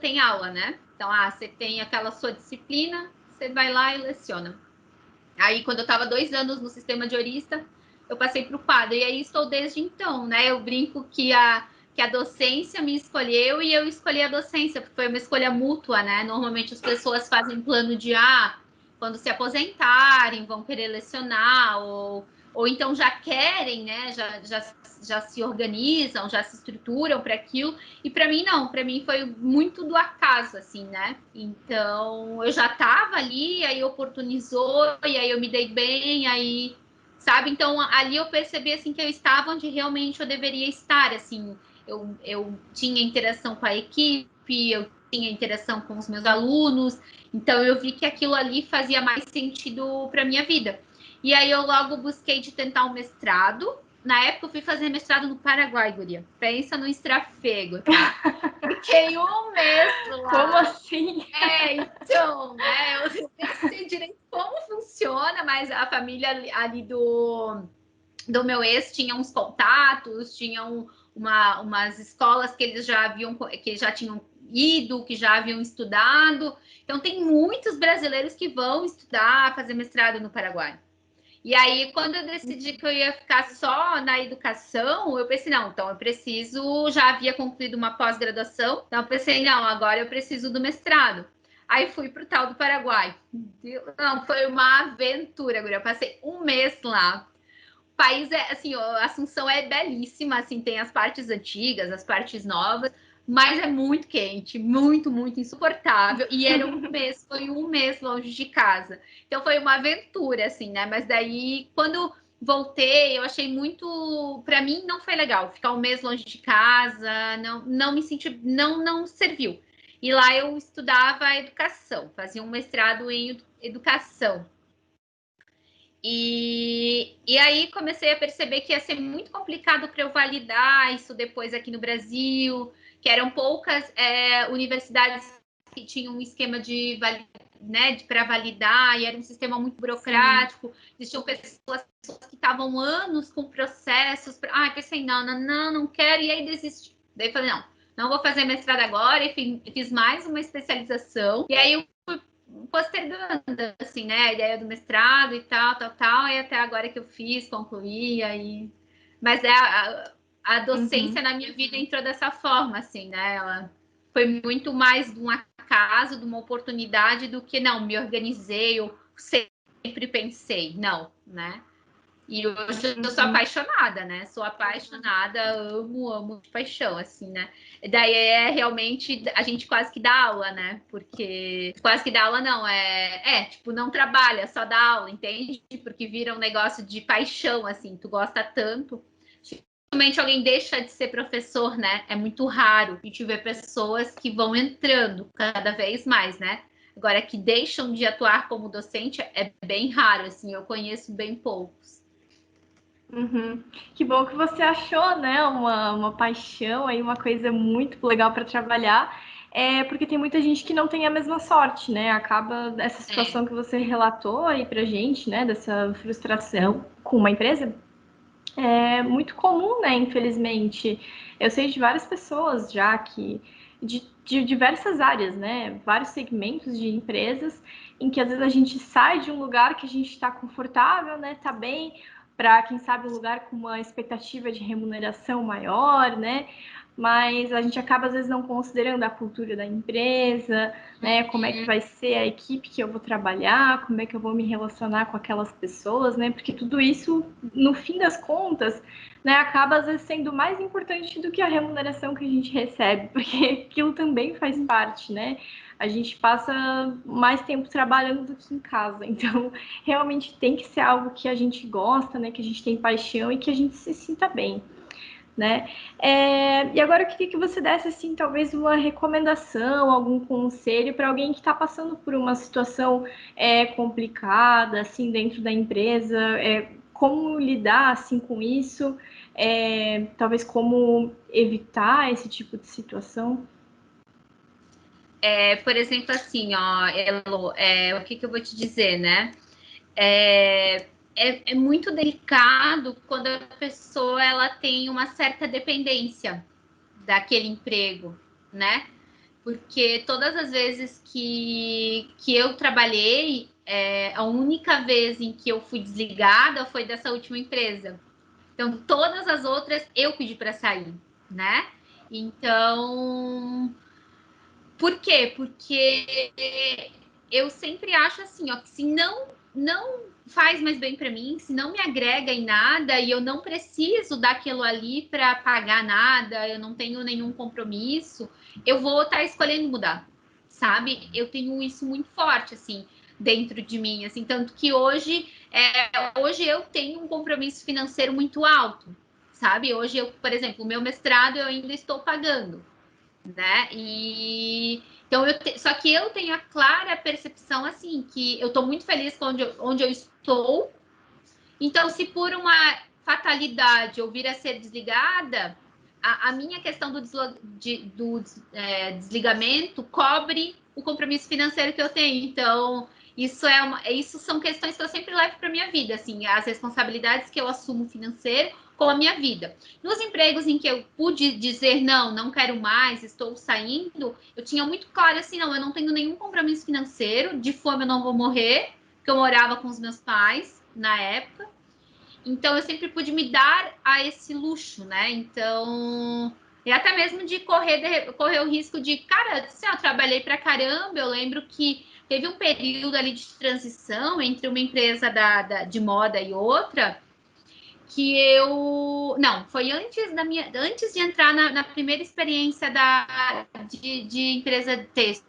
tem aula, né? Então, você tem aquela sua disciplina, você vai lá e leciona. Aí, quando eu estava 2 anos no sistema de horista, eu passei para o quadro. E aí estou desde então, né? Eu brinco que a docência me escolheu e eu escolhi a docência, porque foi uma escolha mútua, né? Normalmente as pessoas fazem plano de quando se aposentarem, vão querer lecionar, ou então já querem, né? Já se organizam, já se estruturam para aquilo. E para mim, não, para mim foi muito do acaso, assim, né? Então eu já estava ali, aí oportunizou, e aí eu me dei bem, aí, sabe? Então ali eu percebi, assim, que eu estava onde realmente eu deveria estar, assim. Eu tinha interação com a equipe, eu tinha interação com os meus alunos, então eu vi que aquilo ali fazia mais sentido para minha vida. E aí eu logo busquei de tentar um mestrado. Na época eu fui fazer mestrado no Paraguai, guria. Pensa no estrafego, tá? Fiquei um mês lá.
Como assim?
Então, né? Eu nem sei direito como funciona, mas a família ali do meu ex tinha uns contatos, tinham umas escolas que eles que já tinham ido, que já haviam estudado. Então, tem muitos brasileiros que vão estudar, fazer mestrado no Paraguai. E aí, quando eu decidi que eu ia ficar só na educação, eu pensei, não, então eu preciso, já havia concluído uma pós-graduação, então eu pensei, não, agora eu preciso do mestrado. Aí fui para o tal do Paraguai. Não, foi uma aventura, eu passei um mês lá. O país é, assim, a Assunção é belíssima, assim, tem as partes antigas, as partes novas, mas é muito quente, muito, muito insuportável. E foi um mês longe de casa. Então foi uma aventura, assim, né? Mas daí, quando voltei, eu achei muito. Para mim, não foi legal ficar um mês longe de casa, não me senti, não serviu. E lá eu estudava educação, fazia um mestrado em educação. E aí comecei a perceber que ia ser muito complicado para eu validar isso depois aqui no Brasil, que eram poucas universidades que tinham um esquema de né, para validar, e era um sistema muito burocrático. Sim. Existiam pessoas que estavam anos com processos. Pensei, não quero, e aí desisti. Daí falei, não vou fazer mestrado agora, e fiz mais uma especialização. E aí eu fui postergando, assim, né, a ideia do mestrado e tal, e até agora que eu concluí, aí... Mas a docência na minha vida entrou dessa forma, assim, né, ela foi muito mais de um acaso, de uma oportunidade, do que, não, me organizei, eu sempre pensei, não, né. E hoje eu sou apaixonada, né? Sou apaixonada, amo de paixão, assim, né? E daí realmente a gente quase que dá aula, né? Porque quase que dá aula não, tipo, não trabalha, só dá aula, entende? Porque vira um negócio de paixão, assim, tu gosta tanto. Dificilmente alguém deixa de ser professor, né? É muito raro a gente ver pessoas que vão entrando cada vez mais, né? Agora, que deixam de atuar como docente é bem raro, assim, eu conheço bem poucos.
Uhum. Que bom que você achou, né, uma paixão aí, uma coisa muito legal para trabalhar, porque tem muita gente que não tem a mesma sorte, né? Acaba essa situação que você relatou aí pra gente, né, dessa frustração com uma empresa, é muito comum, né, infelizmente. Eu sei de várias pessoas já que de diversas áreas, né, vários segmentos de empresas em que às vezes a gente sai de um lugar que a gente está confortável, né, tá bem, para quem sabe um lugar com uma expectativa de remuneração maior, né? Mas a gente acaba às vezes não considerando a cultura da empresa, né? Como é que vai ser a equipe que eu vou trabalhar, como é que eu vou me relacionar com aquelas pessoas, né? Porque tudo isso, no fim das contas, né, acaba às vezes sendo mais importante do que a remuneração que a gente recebe, porque aquilo também faz parte, né? A gente passa mais tempo trabalhando do que em casa, então realmente tem que ser algo que a gente gosta, né? Que a gente tem paixão e que a gente se sinta bem, né? E agora eu queria que você desse, assim, talvez uma recomendação, algum conselho para alguém que está passando por uma situação complicada, assim, dentro da empresa, como lidar, assim, com isso, talvez como evitar esse tipo de situação.
Por exemplo, assim, ó, Elo, o que eu vou te dizer, né? É muito delicado quando a pessoa ela tem uma certa dependência daquele emprego, né? porque todas as vezes que eu trabalhei, a única vez em que eu fui desligada foi dessa última empresa. Então, todas as outras eu pedi para sair, né? Então, por quê? Porque eu sempre acho assim, ó, que se não faz mais bem para mim, se não me agrega em nada e eu não preciso daquilo ali para pagar nada, eu não tenho nenhum compromisso, eu vou estar escolhendo mudar, sabe? Eu tenho isso muito forte assim dentro de mim, assim, tanto que hoje eu tenho um compromisso financeiro muito alto, sabe? Hoje eu, por exemplo, o meu mestrado eu ainda estou pagando, né? E então só que eu tenho a clara percepção assim que eu estou muito feliz com onde eu estou. Então, se por uma fatalidade eu vir a ser desligada, a minha questão do desligamento cobre o compromisso financeiro que eu tenho. Então, isso são questões que eu sempre levo para minha vida, assim, as responsabilidades que eu assumo financeiro com a minha vida. Nos empregos em que eu pude dizer não quero mais, estou saindo, eu tinha muito claro assim, não, eu não tenho nenhum compromisso financeiro, de fome eu não vou morrer, porque eu morava com os meus pais na época. Então eu sempre pude me dar a esse luxo, né? Então, e até mesmo de correr o risco de, cara, assim, eu trabalhei pra caramba, eu lembro que teve um período ali de transição entre uma empresa de moda e outra, que eu. Não, foi antes de entrar na primeira experiência de empresa de texto.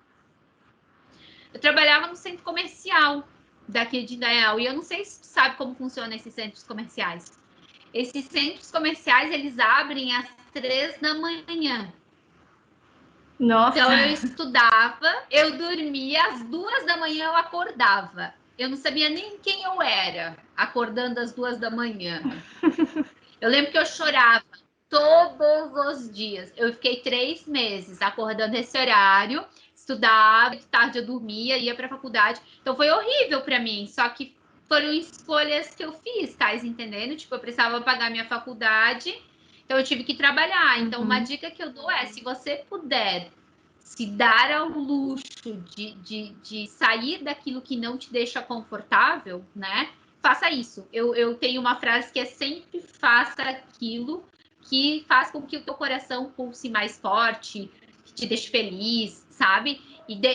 Eu trabalhava no centro comercial daqui de Indaial, e eu não sei se tu sabe como funcionam esses centros comerciais. Esses centros comerciais, eles abrem às 3 da manhã.
Nossa.
Então, eu estudava, eu dormia, às 2 da manhã eu acordava. Eu não sabia nem quem eu era, acordando às 2 da manhã. Eu lembro que eu chorava todos os dias. Eu fiquei 3 meses acordando esse horário, estudava, de tarde eu dormia, ia para a faculdade. Então foi horrível para mim, só que foram escolhas que eu fiz, tá entendendo? Tipo, eu precisava pagar minha faculdade, então eu tive que trabalhar. Então, uma dica que eu dou é: se você puder se dar ao luxo de sair daquilo que não te deixa confortável, né? Faça isso. Eu tenho uma frase que é: sempre faça aquilo que faz com que o teu coração pulse mais forte, que te deixe feliz, sabe?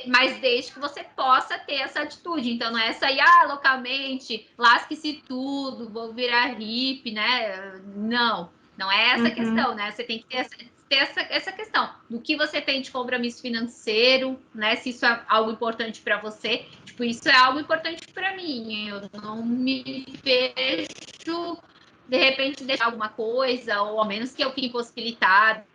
Mas desde que você possa ter essa atitude. Então, não é sair localmente, lasque-se tudo, vou virar hippie, né? Não é essa questão, né? Você tem que ter essa questão do que você tem de compromisso financeiro, né? Se isso é algo importante para você. Tipo, isso é algo importante para mim. Eu não me vejo, de repente, deixar alguma coisa, ou ao menos que eu fique impossibilitada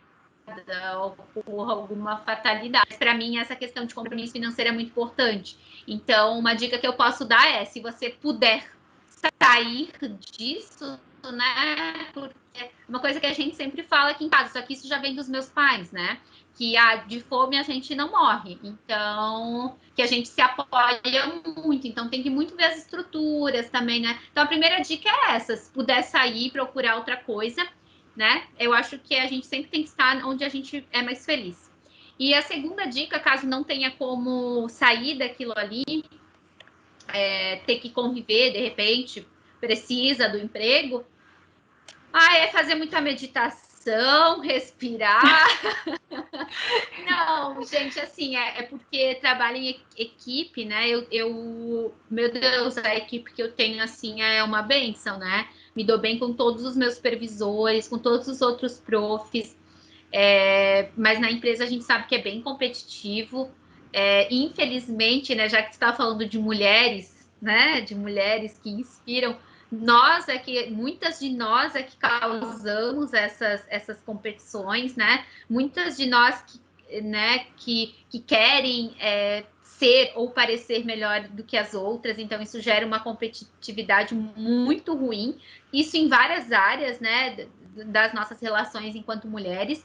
ou por alguma fatalidade. Para mim, essa questão de compromisso financeiro é muito importante. Então, uma dica que eu posso dar é: se você puder sair disso, né? Porque uma coisa que a gente sempre fala aqui em casa, só que isso já vem dos meus pais, né? Que de fome a gente não morre. Então, que a gente se apoia muito. Então, tem que muito ver as estruturas também, né? Então, a primeira dica é essa: se puder sair, procurar outra coisa, né? Eu acho que a gente sempre tem que estar onde a gente é mais feliz. E a segunda dica, caso não tenha como sair daquilo ali, ter que conviver, de repente, precisa do emprego, é fazer muita meditação, respirar. Não, gente, assim, é porque trabalho em equipe, né? Meu Deus, a equipe que eu tenho, assim, é uma bênção, né? Me dou bem com todos os meus supervisores, com todos os outros profs. Mas na empresa a gente sabe que é bem competitivo. Infelizmente, né, já que você está falando de mulheres, né, de mulheres que inspiram, muitas de nós é que causamos essas competições, né? Muitas de nós que querem ser ou parecer melhor do que as outras, então isso gera uma competitividade muito ruim. Isso em várias áreas, né, das nossas relações enquanto mulheres.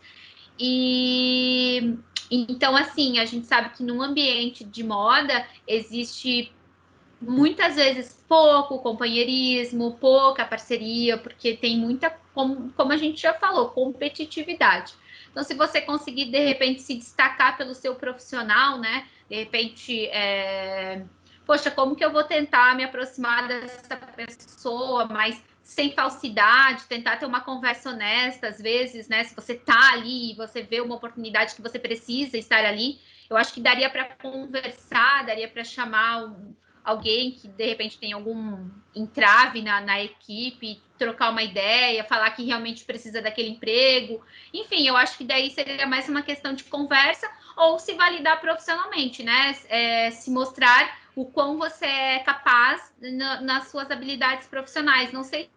E então, assim, a gente sabe que num ambiente de moda existe muitas vezes pouco companheirismo, pouca parceria, porque tem muita, como a gente já falou, competitividade. Então, se você conseguir, de repente, se destacar pelo seu profissional, né? De repente, poxa, como que eu vou tentar me aproximar dessa pessoa, mas sem falsidade, tentar ter uma conversa honesta, às vezes, né? Se você tá ali e você vê uma oportunidade que você precisa estar ali, eu acho que daria para conversar, daria para chamar alguém que de repente tem algum entrave na equipe, trocar uma ideia, falar que realmente precisa daquele emprego. Enfim, eu acho que daí seria mais uma questão de conversa ou se validar profissionalmente, né? Se mostrar o quão você é capaz nas suas habilidades profissionais. Não sei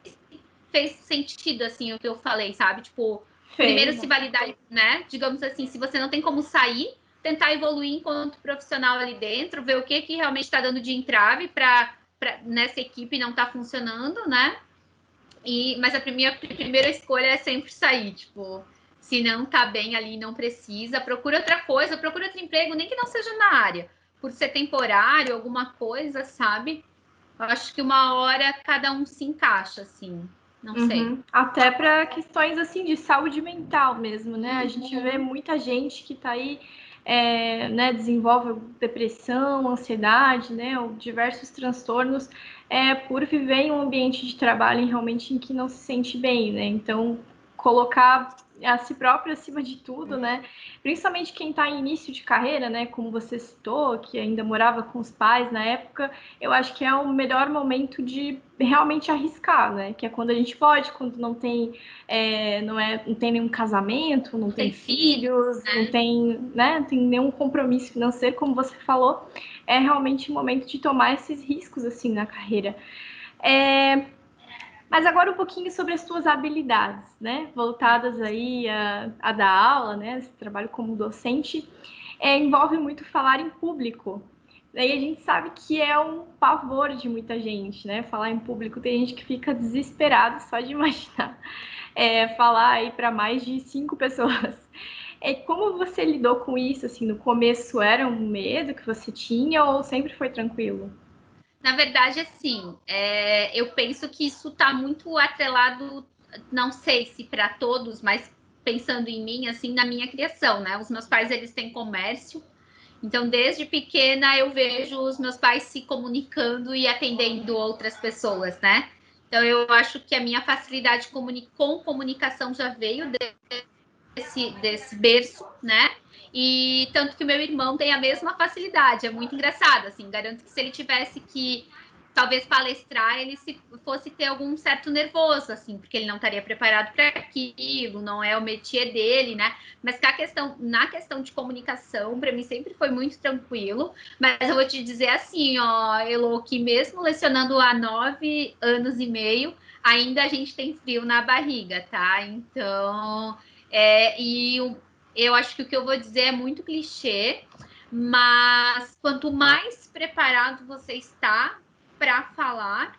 se fez sentido, assim, o que eu falei, sabe? Tipo, primeiro se validar, né? Digamos assim, se você não tem como sair, tentar evoluir enquanto profissional ali dentro, ver o que realmente está dando de entrave para nessa equipe não tá funcionando, né? Mas a minha primeira escolha é sempre sair, tipo, se não tá bem ali, não precisa, procura outra coisa, procura outro emprego, nem que não seja na área, por ser temporário, alguma coisa, sabe? Eu acho que uma hora cada um se encaixa, assim, não sei.
Até para questões assim de saúde mental mesmo, né? A gente vê muita gente que tá aí, né, desenvolve depressão, ansiedade, né, ou diversos transtornos, por viver em um ambiente de trabalho realmente em que não se sente bem, né? Então, colocar a si próprio acima de tudo, né? Principalmente quem está em início de carreira, né? Como você citou, que ainda morava com os pais na época, eu acho que é o melhor momento de realmente arriscar, né? Que é quando a gente pode, quando não tem, não tem nenhum casamento, não tem filhos,
né?
não tem, né? Não tem nenhum compromisso financeiro, como você falou, é realmente o momento de tomar esses riscos assim na carreira. Mas agora um pouquinho sobre as suas habilidades, né? Voltadas aí a dar aula, né? Esse trabalho como docente envolve muito falar em público. Daí a gente sabe que é um pavor de muita gente, né? Falar em público, tem gente que fica desesperado só de imaginar falar aí para mais de 5 pessoas. Como você lidou com isso? Assim, no começo era um medo que você tinha ou sempre foi tranquilo?
Na verdade, assim, eu penso que isso está muito atrelado, não sei se para todos, mas pensando em mim, assim, na minha criação, né? Os meus pais, eles têm comércio, então desde pequena eu vejo os meus pais se comunicando e atendendo outras pessoas, né? Então eu acho que a minha facilidade com comunicação já veio desse berço, né? E tanto que o meu irmão tem a mesma facilidade, é muito engraçado, assim, garanto que se ele tivesse que talvez palestrar, ele se fosse ter algum certo nervoso, assim, porque ele não estaria preparado para aquilo, não é o métier dele, né? Mas que na questão de comunicação, para mim sempre foi muito tranquilo. Mas eu vou te dizer assim, ó, Elo, que mesmo lecionando há 9 anos e meio, ainda a gente tem frio na barriga, tá? Então, e eu acho que o que eu vou dizer é muito clichê, mas quanto mais preparado você está para falar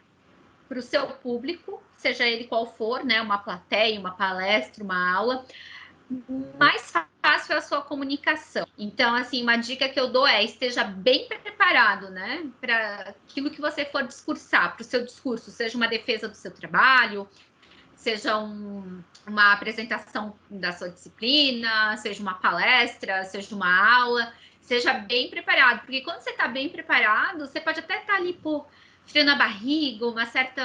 para o seu público, seja ele qual for, né, uma plateia, uma palestra, uma aula, mais fácil é a sua comunicação. Então, assim, uma dica que eu dou é esteja bem preparado, né, para aquilo que você for discursar, para o seu discurso, seja uma defesa do seu trabalho, seja uma apresentação da sua disciplina, seja uma palestra, seja uma aula, seja bem preparado, porque quando você está bem preparado, você pode até estar ali por frio na barriga, uma certa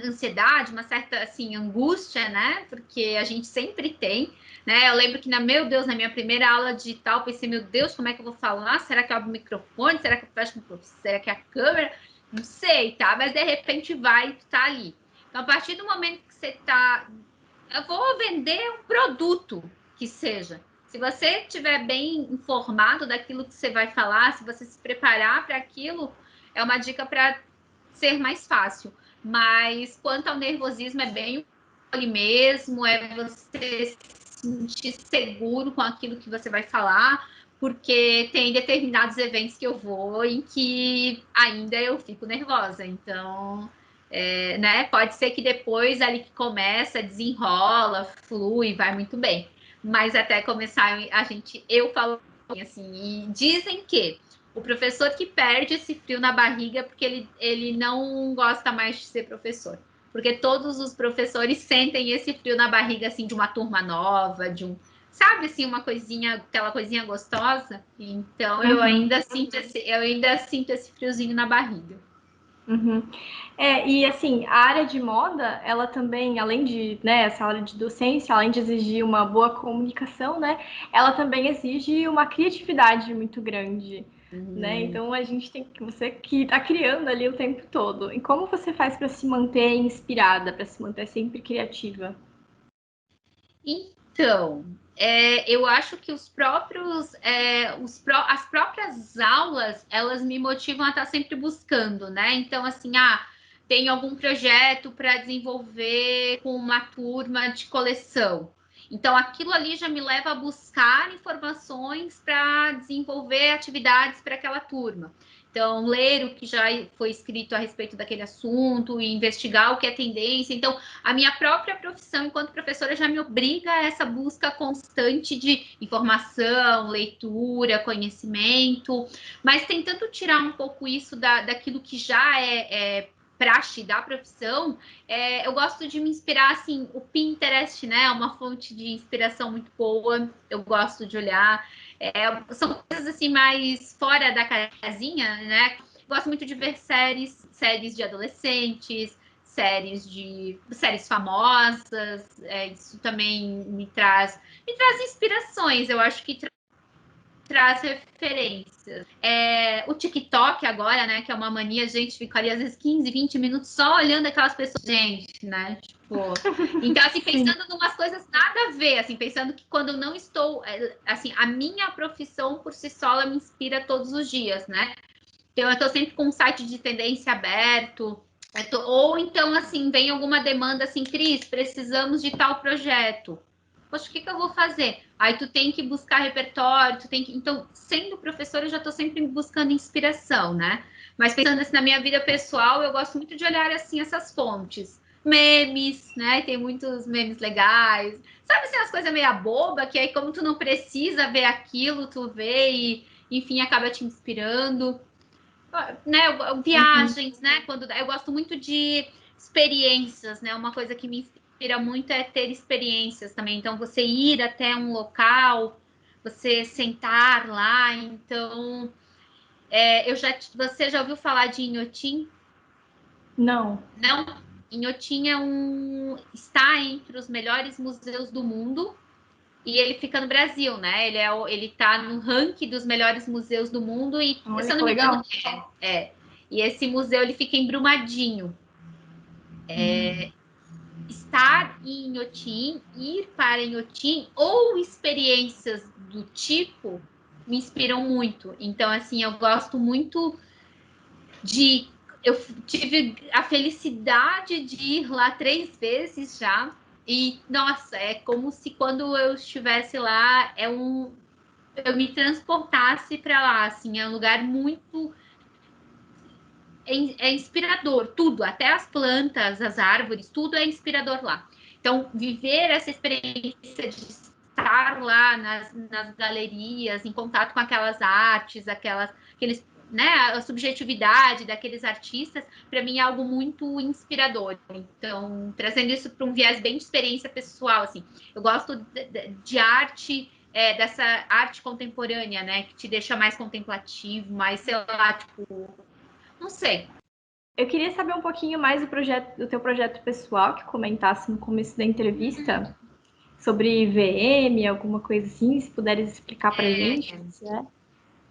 ansiedade, uma certa assim angústia, né? Porque a gente sempre tem, né? Eu lembro que meu Deus, na minha primeira aula digital, pensei, meu Deus, como é que eu vou falar? Será que eu abro o microfone? Será que eu fecho o microfone? Será que é a câmera? Não sei, tá? Mas de repente vai, tu tá ali. Então, a partir do momento que você tá, eu vou vender um produto que seja. Se você estiver bem informado daquilo que você vai falar, se você se preparar para aquilo, é uma dica para ser mais fácil. Mas quanto ao nervosismo, é bem ali mesmo, é você se sentir seguro com aquilo que você vai falar, porque tem determinados eventos que eu vou em que ainda eu fico nervosa. Então, né? Pode ser que depois ali que começa, desenrola, flui, vai muito bem. Mas até começar, eu falo assim, e dizem que o professor que perde esse frio na barriga é porque ele não gosta mais de ser professor. Porque todos os professores sentem esse frio na barriga, assim, de uma turma nova, sabe, assim, uma coisinha, aquela coisinha gostosa. Então,
Uhum.
eu ainda sinto esse friozinho na barriga.
Uhum. E assim, a área de moda, ela também, além de, né, essa área de docência, além de exigir uma boa comunicação, né, ela também exige uma criatividade muito grande, né? Então a gente tem que, você que está criando ali o tempo todo. E como você faz para se manter inspirada, para se manter sempre criativa?
Então, eu acho que as próprias aulas, elas me motivam a estar sempre buscando, né? Então, assim, tem algum projeto para desenvolver com uma turma de coleção. Então, aquilo ali já me leva a buscar informações para desenvolver atividades para aquela turma. Então, ler o que já foi escrito a respeito daquele assunto e investigar o que é tendência. Então, a minha própria profissão enquanto professora já me obriga a essa busca constante de informação, leitura, conhecimento, mas tentando tirar um pouco isso daquilo que já é praxe da profissão, eu gosto de me inspirar, assim, o Pinterest, né, é uma fonte de inspiração muito boa, eu gosto de olhar, são coisas, assim, mais fora da casinha, né, gosto muito de ver séries de adolescentes, séries famosas, isso também me traz inspirações, eu acho que traz referências. O TikTok agora, né, que é uma mania, a gente fica ali às vezes 15, 20 minutos só olhando aquelas pessoas, gente, né, tipo... Então, assim, pensando em umas coisas nada a ver, assim, pensando que quando eu não estou... Assim, a minha profissão por si só, ela me inspira todos os dias, né? Então, eu estou sempre com um site de tendência aberto, ou então, assim, vem alguma demanda assim, Cris, precisamos de tal projeto. Poxa, o que eu vou fazer? Aí tu tem que buscar repertório, tu tem que... Então, sendo professora, eu já estou sempre buscando inspiração, né? Mas pensando assim na minha vida pessoal, eu gosto muito de olhar assim essas fontes. Memes, né? Tem muitos memes legais. Sabe assim, as coisas meio boba, que aí como tu não precisa ver aquilo, tu vê e, enfim, acaba te inspirando, né, viagens, né? Quando eu gosto muito de experiências, né? Uma coisa que me inspira muito é ter experiências também. Então, você ir até um local, você sentar lá. Então, você já ouviu falar de Inhotim?
Não.
Não? Inhotim está entre os melhores museus do mundo. E ele fica no Brasil, né? Ele tá no ranking dos melhores museus do mundo e,
Olha
se eu
que
não me engano,
legal.
E esse museu, ele fica em Brumadinho. Estar em Inhotim, ir para Inhotim ou experiências do tipo me inspiram muito. Então, assim, eu gosto muito de... Eu tive a felicidade de ir lá 3 vezes já. E, nossa, é como se quando eu estivesse lá, eu me transportasse para lá, assim, é um lugar muito... É inspirador, tudo, até as plantas, as árvores, tudo é inspirador lá. Então, viver essa experiência de estar lá nas galerias, em contato com aquelas artes, aqueles, né, a subjetividade daqueles artistas, para mim é algo muito inspirador. Então, trazendo isso para um viés bem de experiência pessoal, assim, eu gosto de arte, dessa arte contemporânea, né, que te deixa mais contemplativo, mais, sei lá, tipo, não sei.
Eu queria saber um pouquinho mais do teu projeto pessoal, que comentasse no começo da entrevista, sobre VM, alguma coisa assim, se puderes explicar pra gente.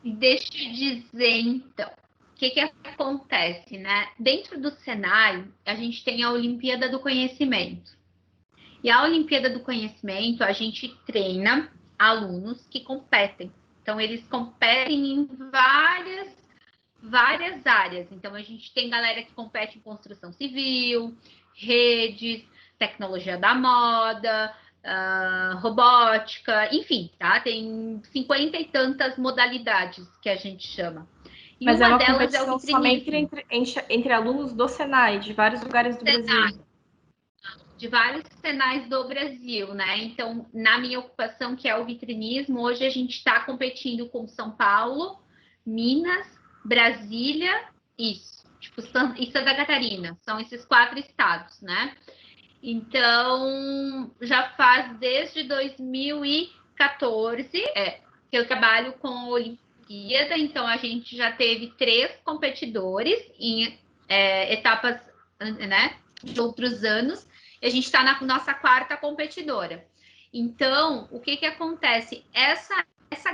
Deixa eu dizer, então, o que acontece, né? Dentro do Senai, a gente tem a Olimpíada do Conhecimento. E a Olimpíada do Conhecimento, a gente treina alunos que competem. Então, eles competem em várias áreas. Então, a gente tem galera que compete em construção civil, redes, tecnologia da moda, robótica, enfim, tá? Tem 50 e tantas modalidades que a gente chama. E
Mas é
uma
uma
delas é o
competição somente
vitrinismo.
entre alunos do Senai, de vários lugares do Brasil.
De vários Senais do Brasil, né? Então, na minha ocupação, que é o vitrinismo, hoje a gente está competindo com São Paulo, Minas, Brasília, isso, tipo, e Santa Catarina. São esses 4 estados, né? Então, já faz desde 2000 2014, que eu trabalho com a Olimpíada, então a gente já teve 3 competidores em etapas, né, de outros anos, e a gente está na nossa 4ª competidora. Então, o que acontece? Essa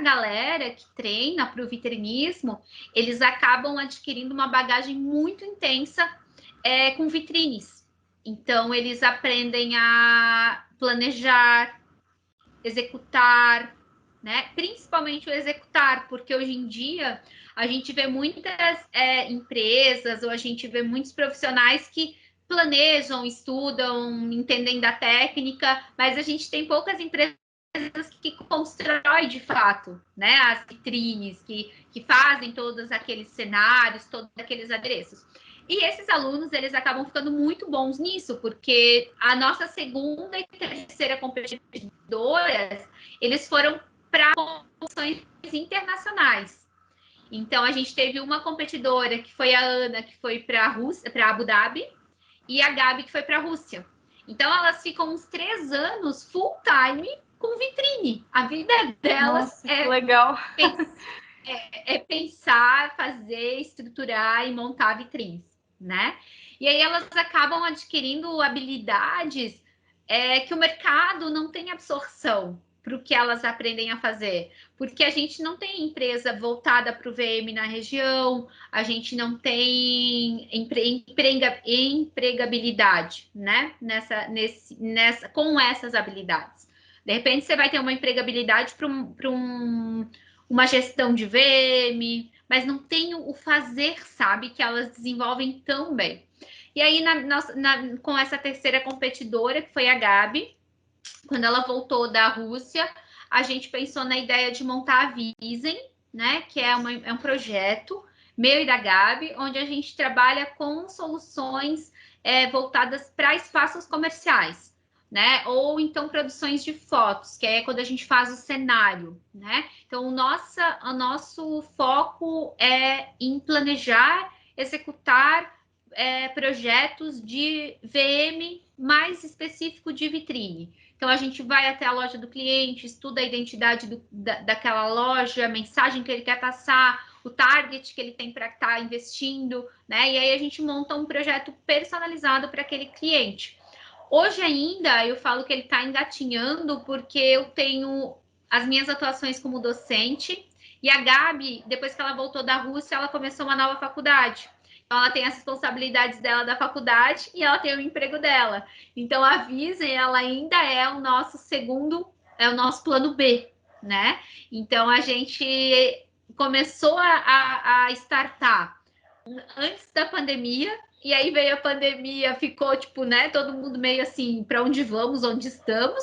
galera que treina para o vitrinismo, eles acabam adquirindo uma bagagem muito intensa com vitrines. Então, eles aprendem a planejar, executar, né? Principalmente o executar, porque hoje em dia a gente vê muitas empresas ou a gente vê muitos profissionais que planejam, estudam, entendem da técnica, mas a gente tem poucas empresas que constrói de fato, né, as vitrines, que fazem todos aqueles cenários, todos aqueles adereços. E esses alunos, eles acabam ficando muito bons nisso, porque a nossa 2ª e 3ª competidoras, eles foram para competições internacionais. Então, a gente teve uma competidora, que foi a Ana, que foi para Abu Dhabi, e a Gabi, que foi para a Rússia. Então, elas ficam uns 3 anos full time com vitrine. A vida delas
legal.
Pensar, fazer, estruturar e montar vitrines, né? E aí elas acabam adquirindo habilidades que o mercado não tem absorção para o que elas aprendem a fazer, porque a gente não tem empresa voltada para o VM na região, a gente não tem empregabilidade, né? Com essas habilidades. De repente, você vai ter uma empregabilidade para uma gestão de VM, mas não tem o fazer, sabe? Que elas desenvolvem tão bem. E aí, com essa 3ª competidora, que foi a Gabi, quando ela voltou da Rússia, a gente pensou na ideia de montar a Vizen, né? Que é um projeto meu e da Gabi, onde a gente trabalha com soluções voltadas para espaços comerciais, né? Ou então produções de fotos, que é quando a gente faz o cenário, né? Então, o nosso foco é em planejar, executar projetos de VM mais específico de vitrine. Então, a gente vai até a loja do cliente, estuda a identidade daquela loja, a mensagem que ele quer passar, o target que ele tem para estar investindo, né? E aí a gente monta um projeto personalizado para aquele cliente. Hoje ainda, eu falo que ele está engatinhando, porque eu tenho as minhas atuações como docente, e a Gabi, depois que ela voltou da Rússia, ela começou uma nova faculdade. Então, ela tem as responsabilidades dela da faculdade e ela tem o emprego dela. Então, a Vizen, ela ainda é o nosso plano B, né? Então, a gente começou a startar antes da pandemia, e aí veio a pandemia, ficou tipo, né, todo mundo meio assim, para onde vamos, onde estamos.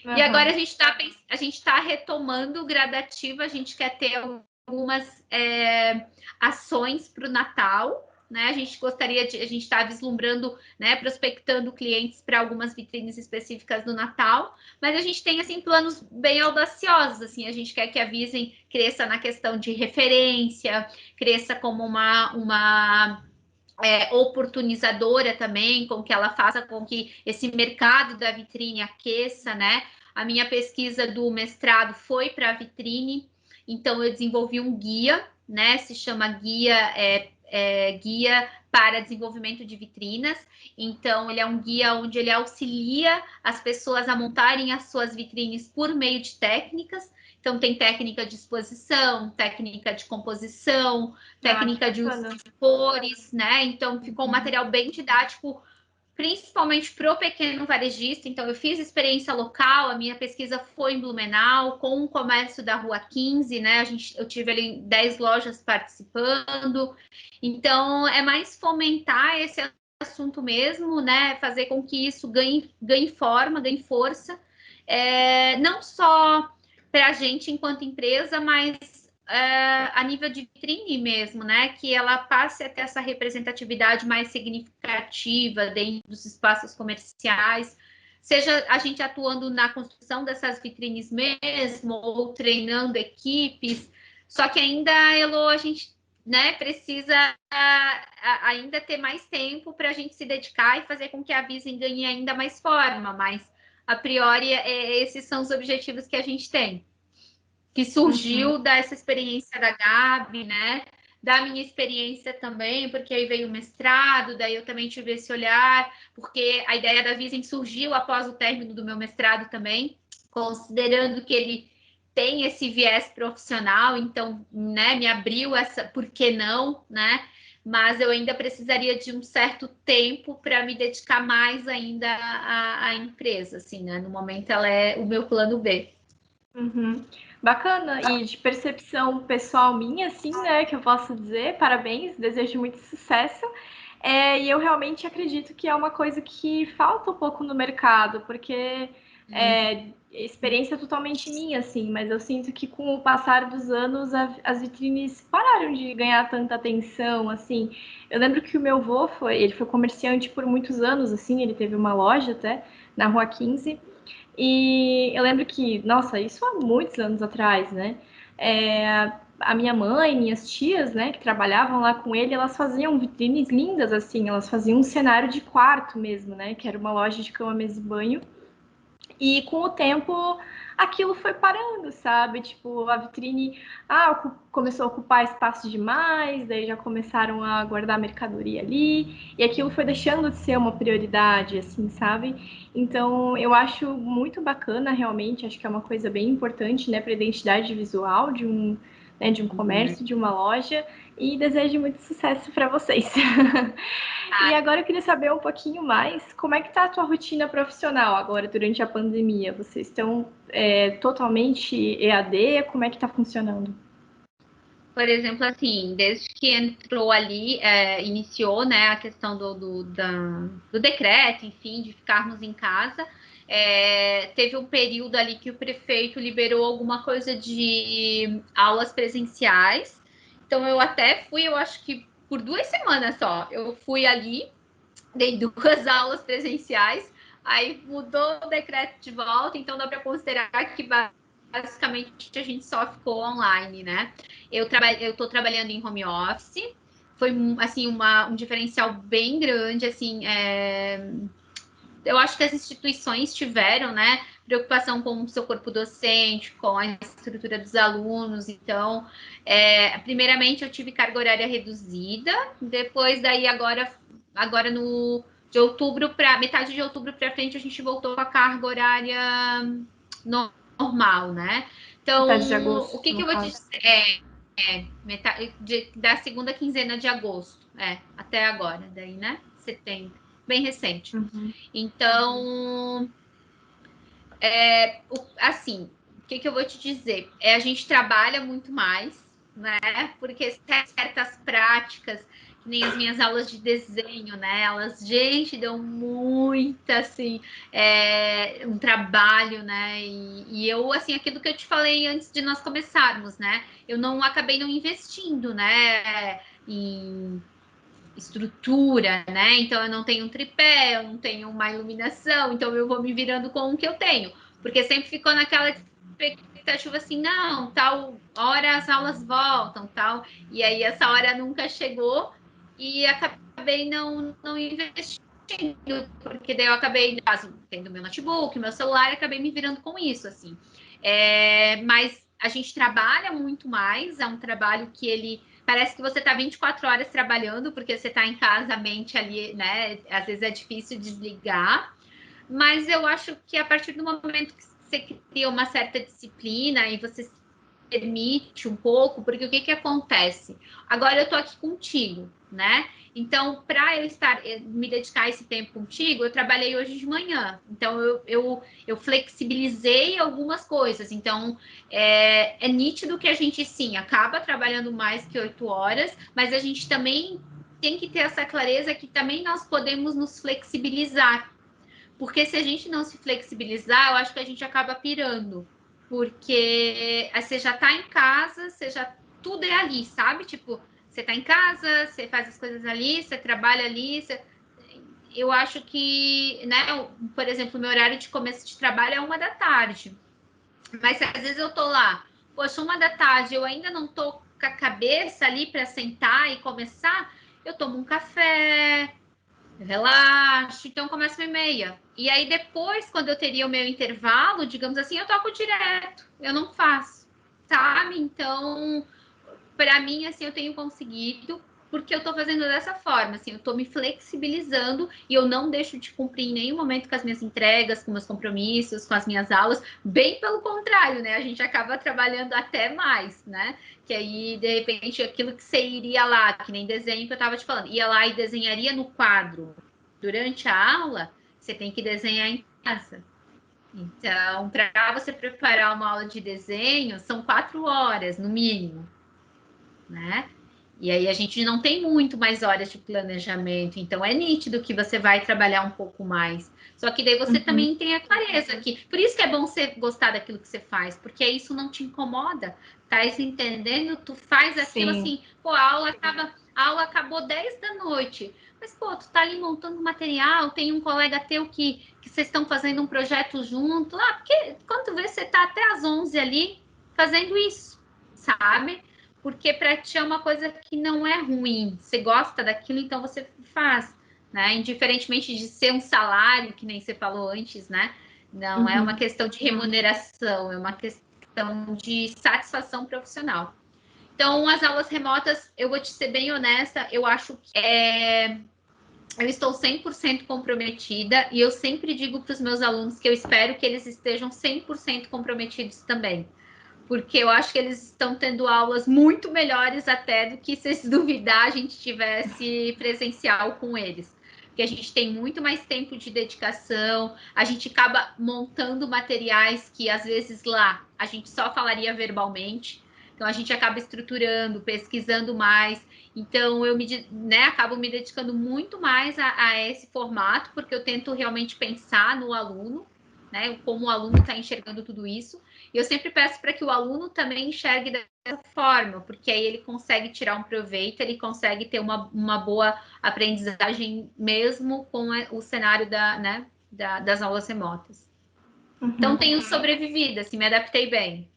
Uhum. E agora a gente tá retomando gradativa, a gente quer ter algumas ações para o Natal, né? A gente está vislumbrando, né, prospectando clientes para algumas vitrines específicas do Natal, mas a gente tem assim planos bem audaciosos, assim, a gente quer que a Vizen cresça na questão de referência, cresça como uma oportunizadora também, com que ela faça com que esse mercado da vitrine aqueça, né? A minha pesquisa do mestrado foi para a vitrine, então eu desenvolvi um guia, né? Se chama Guia para Desenvolvimento de Vitrinas. Então, ele é um guia onde ele auxilia as pessoas a montarem as suas vitrines por meio de técnicas. Então, tem técnica de exposição, técnica de composição, técnica de uso de cores, né? Então, ficou um material bem didático, principalmente para o pequeno varejista. Então, eu fiz experiência local, a minha pesquisa foi em Blumenau, com o comércio da Rua 15, né? Eu tive ali 10 lojas participando. Então, é mais fomentar esse assunto mesmo, né? Fazer com que isso ganhe forma, ganhe força. Não só para a gente enquanto empresa, mas a nível de vitrine mesmo, né? Que ela passe a ter essa representatividade mais significativa dentro dos espaços comerciais, seja a gente atuando na construção dessas vitrines mesmo, ou treinando equipes. Só que ainda, Elo, a gente, né, precisa ainda ter mais tempo para a gente se dedicar e fazer com que a Vizen ganhe ainda mais forma, mas a priori, esses são os objetivos que a gente tem. Que surgiu dessa experiência da Gabi, né? Da minha experiência também, porque aí veio o mestrado, daí eu também tive esse olhar, porque a ideia da Visem surgiu após o término do meu mestrado também, considerando que ele tem esse viés profissional, então, né, me abriu essa, por que não, né? Mas eu ainda precisaria de um certo tempo para me dedicar mais ainda à empresa, assim, né? No momento ela é o meu plano B.
Uhum. Bacana, e de percepção pessoal minha, assim, né, que eu posso dizer, parabéns, desejo muito sucesso. E eu realmente acredito que é uma coisa que falta um pouco no mercado, porque experiência totalmente minha, assim, mas eu sinto que com o passar dos anos as vitrines pararam de ganhar tanta atenção, assim. Eu lembro que o meu avô ele foi comerciante por muitos anos, assim, ele teve uma loja até na Rua 15. E eu lembro que, nossa, isso há muitos anos atrás, né? A minha mãe, minhas tias, né, que trabalhavam lá com ele, elas faziam vitrines lindas, assim, elas faziam um cenário de quarto mesmo, né? Que era uma loja de cama, mesa e banho. E com o tempo aquilo foi parando, sabe? Tipo, a vitrine começou a ocupar espaço demais, daí já começaram a guardar mercadoria ali, e aquilo foi deixando de ser uma prioridade, assim, sabe? Então, eu acho muito bacana, realmente, acho que é uma coisa bem importante, né, para a identidade visual de um comércio, de uma loja, e desejo muito sucesso para vocês. E agora eu queria saber um pouquinho mais como é que tá a tua rotina profissional agora durante a pandemia? Vocês estão totalmente EAD? Como é que tá funcionando?
Por exemplo, assim, desde que entrou ali, iniciou, né, a questão do decreto, enfim, de ficarmos em casa, teve um período ali que o prefeito liberou alguma coisa de aulas presenciais. Então, eu até fui, eu acho que por 2 semanas só, eu fui ali, dei 2 aulas presenciais, aí mudou o decreto de volta, então dá para considerar que basicamente a gente só ficou online, né? Eu estou trabalhando em home office, foi assim um diferencial bem grande, assim, eu acho que as instituições tiveram, né, preocupação com o seu corpo docente, com a estrutura dos alunos. Então, primeiramente eu tive carga horária reduzida, depois daí agora de outubro para metade de outubro para frente a gente voltou com a carga horária normal, né?
Metade de
Então, o
agosto,
que
no
eu vou te
caso.
dizer? Da segunda quinzena de agosto, até agora, daí, né? Setembro, bem recente.
Uhum.
Então, assim, o que eu vou te dizer? A gente trabalha muito mais, né? Porque certas práticas, que nem as minhas aulas de desenho, né? Elas, gente, dão muita, assim, um trabalho, né? E eu, assim, aquilo que eu te falei antes de nós começarmos, né? Eu não acabei não investindo, né? Em estrutura, né? Então eu não tenho um tripé, eu não tenho uma iluminação, então eu vou me virando com o que eu tenho, porque sempre ficou naquela expectativa assim, não, tal hora as aulas voltam, tal, e aí essa hora nunca chegou e acabei não investindo, porque daí eu acabei tendo meu notebook, meu celular, e acabei me virando com isso, assim. Mas a gente trabalha muito mais, é um trabalho que ele parece que você está 24 horas trabalhando, porque você está em casa, a mente ali, né? Às vezes é difícil desligar. Mas eu acho que a partir do momento que você cria uma certa disciplina e você se permite um pouco, porque o que acontece? Agora eu estou aqui contigo, né? Então, para eu me dedicar a esse tempo contigo, eu trabalhei hoje de manhã. Então, eu flexibilizei algumas coisas. Então, é nítido que a gente, sim, acaba trabalhando mais que 8 horas, mas a gente também tem que ter essa clareza que também nós podemos nos flexibilizar. Porque se a gente não se flexibilizar, eu acho que a gente acaba pirando. Porque você já tá em casa, tudo é ali, sabe? Tipo, você tá em casa, você faz as coisas ali, você trabalha ali. Eu acho que, né, por exemplo, o meu horário de começo de trabalho é 1 da tarde. Mas às vezes eu tô lá, poxa, 1 da tarde, eu ainda não tô com a cabeça ali para sentar e começar, eu tomo um café, Eu relaxo, então começa 1h30. E aí depois, quando eu teria o meu intervalo, digamos assim, eu toco direto, eu não faço, sabe? Então, para mim, assim, eu tenho conseguido, porque eu tô fazendo dessa forma, assim, eu tô me flexibilizando e eu não deixo de cumprir em nenhum momento com as minhas entregas, com meus compromissos, com as minhas aulas, bem pelo contrário, né? A gente acaba trabalhando até mais, né? Que aí, de repente, aquilo que você iria lá, que nem desenho que eu tava te falando, ia lá e desenharia no quadro durante a aula, você tem que desenhar em casa. Então, para você preparar uma aula de desenho, são 4 horas, no mínimo, né? E aí a gente não tem muito mais horas de planejamento, então é nítido que você vai trabalhar um pouco mais. Só que daí você
Uhum.
também tem a clareza que, por isso que é bom você gostar daquilo que você faz, porque isso não te incomoda. Tá entendendo? Tu faz aquilo
Sim.
assim, pô, a aula acabou 10 da noite. Mas, pô, tu tá ali montando material, tem um colega teu que vocês estão fazendo um projeto junto. Ah, porque quando tu vê, você tá até às 11 ali fazendo isso, sabe? Porque para ti é uma coisa que não é ruim. Você gosta daquilo, então você faz, né? Indiferentemente de ser um salário, que nem você falou antes, né? Não é uma
Uhum.
questão de remuneração, é uma questão de satisfação profissional. Então, as aulas remotas, eu vou te ser bem honesta, eu acho que eu estou 100% comprometida e eu sempre digo para os meus alunos que eu espero que eles estejam 100% comprometidos também, porque eu acho que eles estão tendo aulas muito melhores até do que se duvidar a gente tivesse presencial com eles. Porque a gente tem muito mais tempo de dedicação, a gente acaba montando materiais que às vezes lá a gente só falaria verbalmente. Então a gente acaba estruturando, pesquisando mais. Então eu acabo me dedicando muito mais a esse formato, porque eu tento realmente pensar no aluno, né? Como o aluno está enxergando tudo isso. E eu sempre peço para que o aluno também enxergue dessa forma, porque aí ele consegue tirar um proveito, ele consegue ter uma boa aprendizagem mesmo com o cenário das aulas remotas. Então,
Uhum.
tenho sobrevivido, assim, me adaptei bem.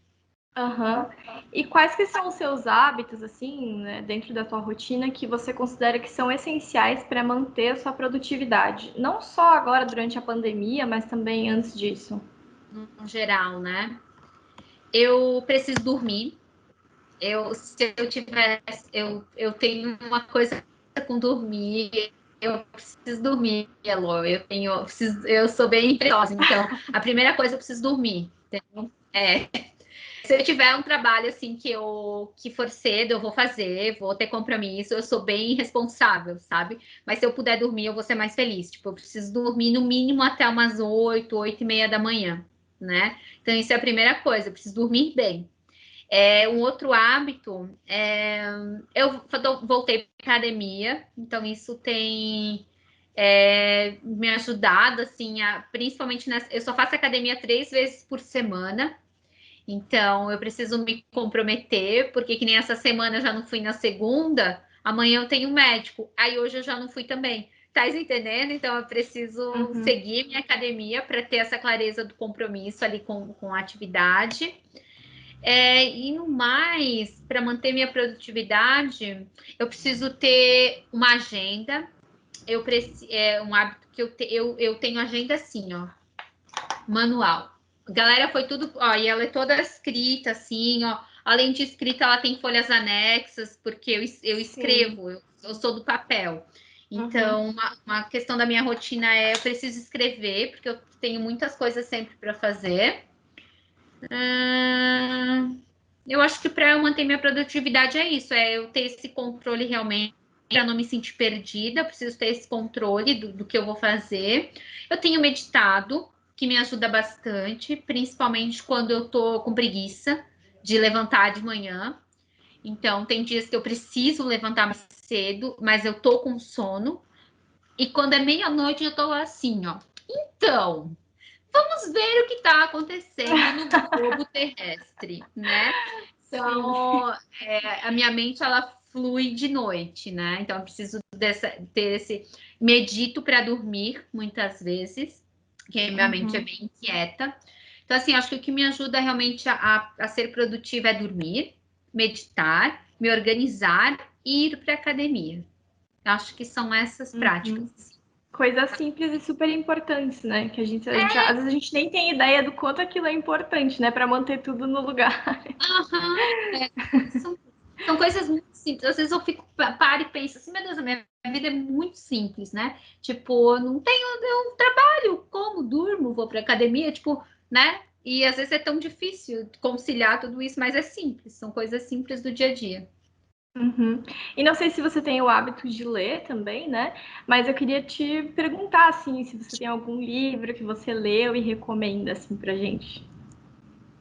Aham. E quais que são os seus hábitos, assim, né, dentro da tua rotina, que você considera que são essenciais para manter a sua produtividade? Não só agora durante a pandemia, mas também antes disso.
No geral, né? Eu preciso dormir. Se eu tivesse, eu tenho uma coisa com dormir. Eu preciso dormir, Elô. Eu sou bem preguiçosa, então a primeira coisa eu preciso dormir. Entendeu? Se eu tiver um trabalho assim que for cedo, eu vou fazer, vou ter compromisso, eu sou bem responsável, sabe? Mas se eu puder dormir, eu vou ser mais feliz. Tipo, eu preciso dormir no mínimo até umas 8h30 da manhã, né? Então, isso é a primeira coisa, eu preciso dormir bem. Um outro hábito, eu voltei para academia, então isso tem me ajudado, assim, principalmente eu só faço academia 3 vezes por semana, então eu preciso me comprometer, porque que nem essa semana eu já não fui na segunda, amanhã eu tenho médico, aí hoje eu já não fui também. Tá entendendo? Então eu preciso
Uhum.
seguir minha academia para ter essa clareza do compromisso ali com a atividade. E no mais, para manter minha produtividade, eu preciso ter uma agenda. É um hábito que eu tenho agenda assim, ó, manual. Galera, foi tudo, ó, e ela é toda escrita assim, ó. Além de escrita, ela tem folhas anexas, porque eu
Sim.
escrevo, eu sou do papel.
Uhum.
Então, uma questão da minha rotina eu preciso escrever, porque eu tenho muitas coisas sempre para fazer. Eu acho que para eu manter minha produtividade é isso, é eu ter esse controle realmente, para não me sentir perdida, eu preciso ter esse controle do que eu vou fazer. Eu tenho meditado, que me ajuda bastante, principalmente quando eu tô com preguiça de levantar de manhã. Então, tem dias que eu preciso levantar mais cedo, mas eu tô com sono. E quando é meia-noite, eu tô assim, ó. Então, vamos ver o que está acontecendo no globo terrestre, né?
Sim.
Então, a minha mente ela flui de noite, né? Então, eu preciso ter esse medito para dormir muitas vezes, porque minha mente é
Uhum.
bem inquieta. Então, assim, acho que o que me ajuda realmente a ser produtiva é dormir, meditar, me organizar e ir para a academia. Acho que são essas
Uhum.
práticas.
Coisas simples e super importantes, né? Que às vezes a gente nem tem ideia do quanto aquilo é importante, né? Para manter tudo no lugar.
Aham, são coisas muito simples. Às vezes eu fico, paro e penso assim, meu Deus, a minha vida é muito simples, né? Tipo, eu não tenho, eu trabalho, como, durmo, vou pra academia, tipo, né? E às vezes é tão difícil conciliar tudo isso, mas é simples, são coisas simples do dia a dia.
Uhum. E não sei se você tem o hábito de ler também, né? Mas eu queria te perguntar, assim, se você tem algum livro que você leu e recomenda, assim, pra gente.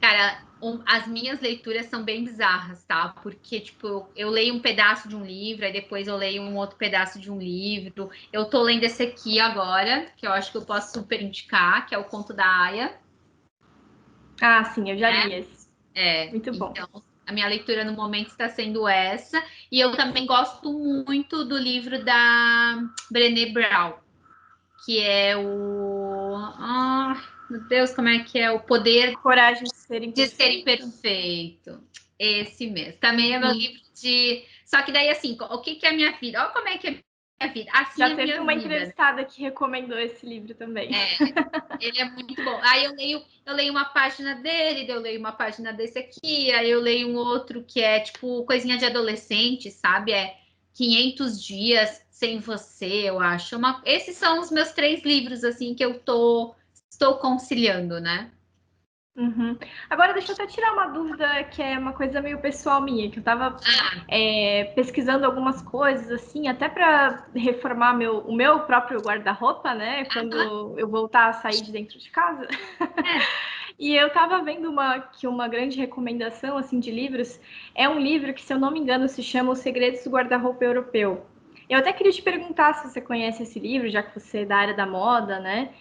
Cara, as minhas leituras são bem bizarras, tá? Porque, tipo, eu leio um pedaço de um livro, aí depois eu leio um outro pedaço de um livro. Eu tô lendo esse aqui agora, que eu acho que eu posso super indicar, que é o Conto da Aia,
Ah, sim, eu já
né?
li esse.
É,
Muito bom.
então, a minha leitura no momento está sendo essa. E eu também gosto muito do livro da Brené Brown, que é o. Meu Deus, como é que é? O Poder
Coragem de ser
de Ser
imperfeito.
Imperfeito. Esse mesmo. Também é meu
Uhum.
livro de. Só que daí, assim, o que é a minha vida? Olha como é que é a minha vida. Assim
Já
é a
teve
minha
uma
vida, né?
entrevistada que recomendou esse livro também.
Ele é muito bom. Aí eu leio uma página dele, daí eu leio uma página desse aqui, aí eu leio um outro que é tipo coisinha de adolescente, sabe? É 500 dias sem você, eu acho. Esses são os meus 3 livros assim que estou conciliando, né?
Uhum. Agora, deixa eu até tirar uma dúvida que é uma coisa meio pessoal minha, que eu estava pesquisando algumas coisas, assim, até para reformar o meu próprio guarda-roupa, né? Quando eu voltar a sair de dentro de casa.
É.
E eu estava vendo que uma grande recomendação, assim, de livros é um livro que, se eu não me engano, se chama Os Segredos do Guarda-Roupa Europeu. Eu até queria te perguntar se você conhece esse livro, já que você é da área da moda, né?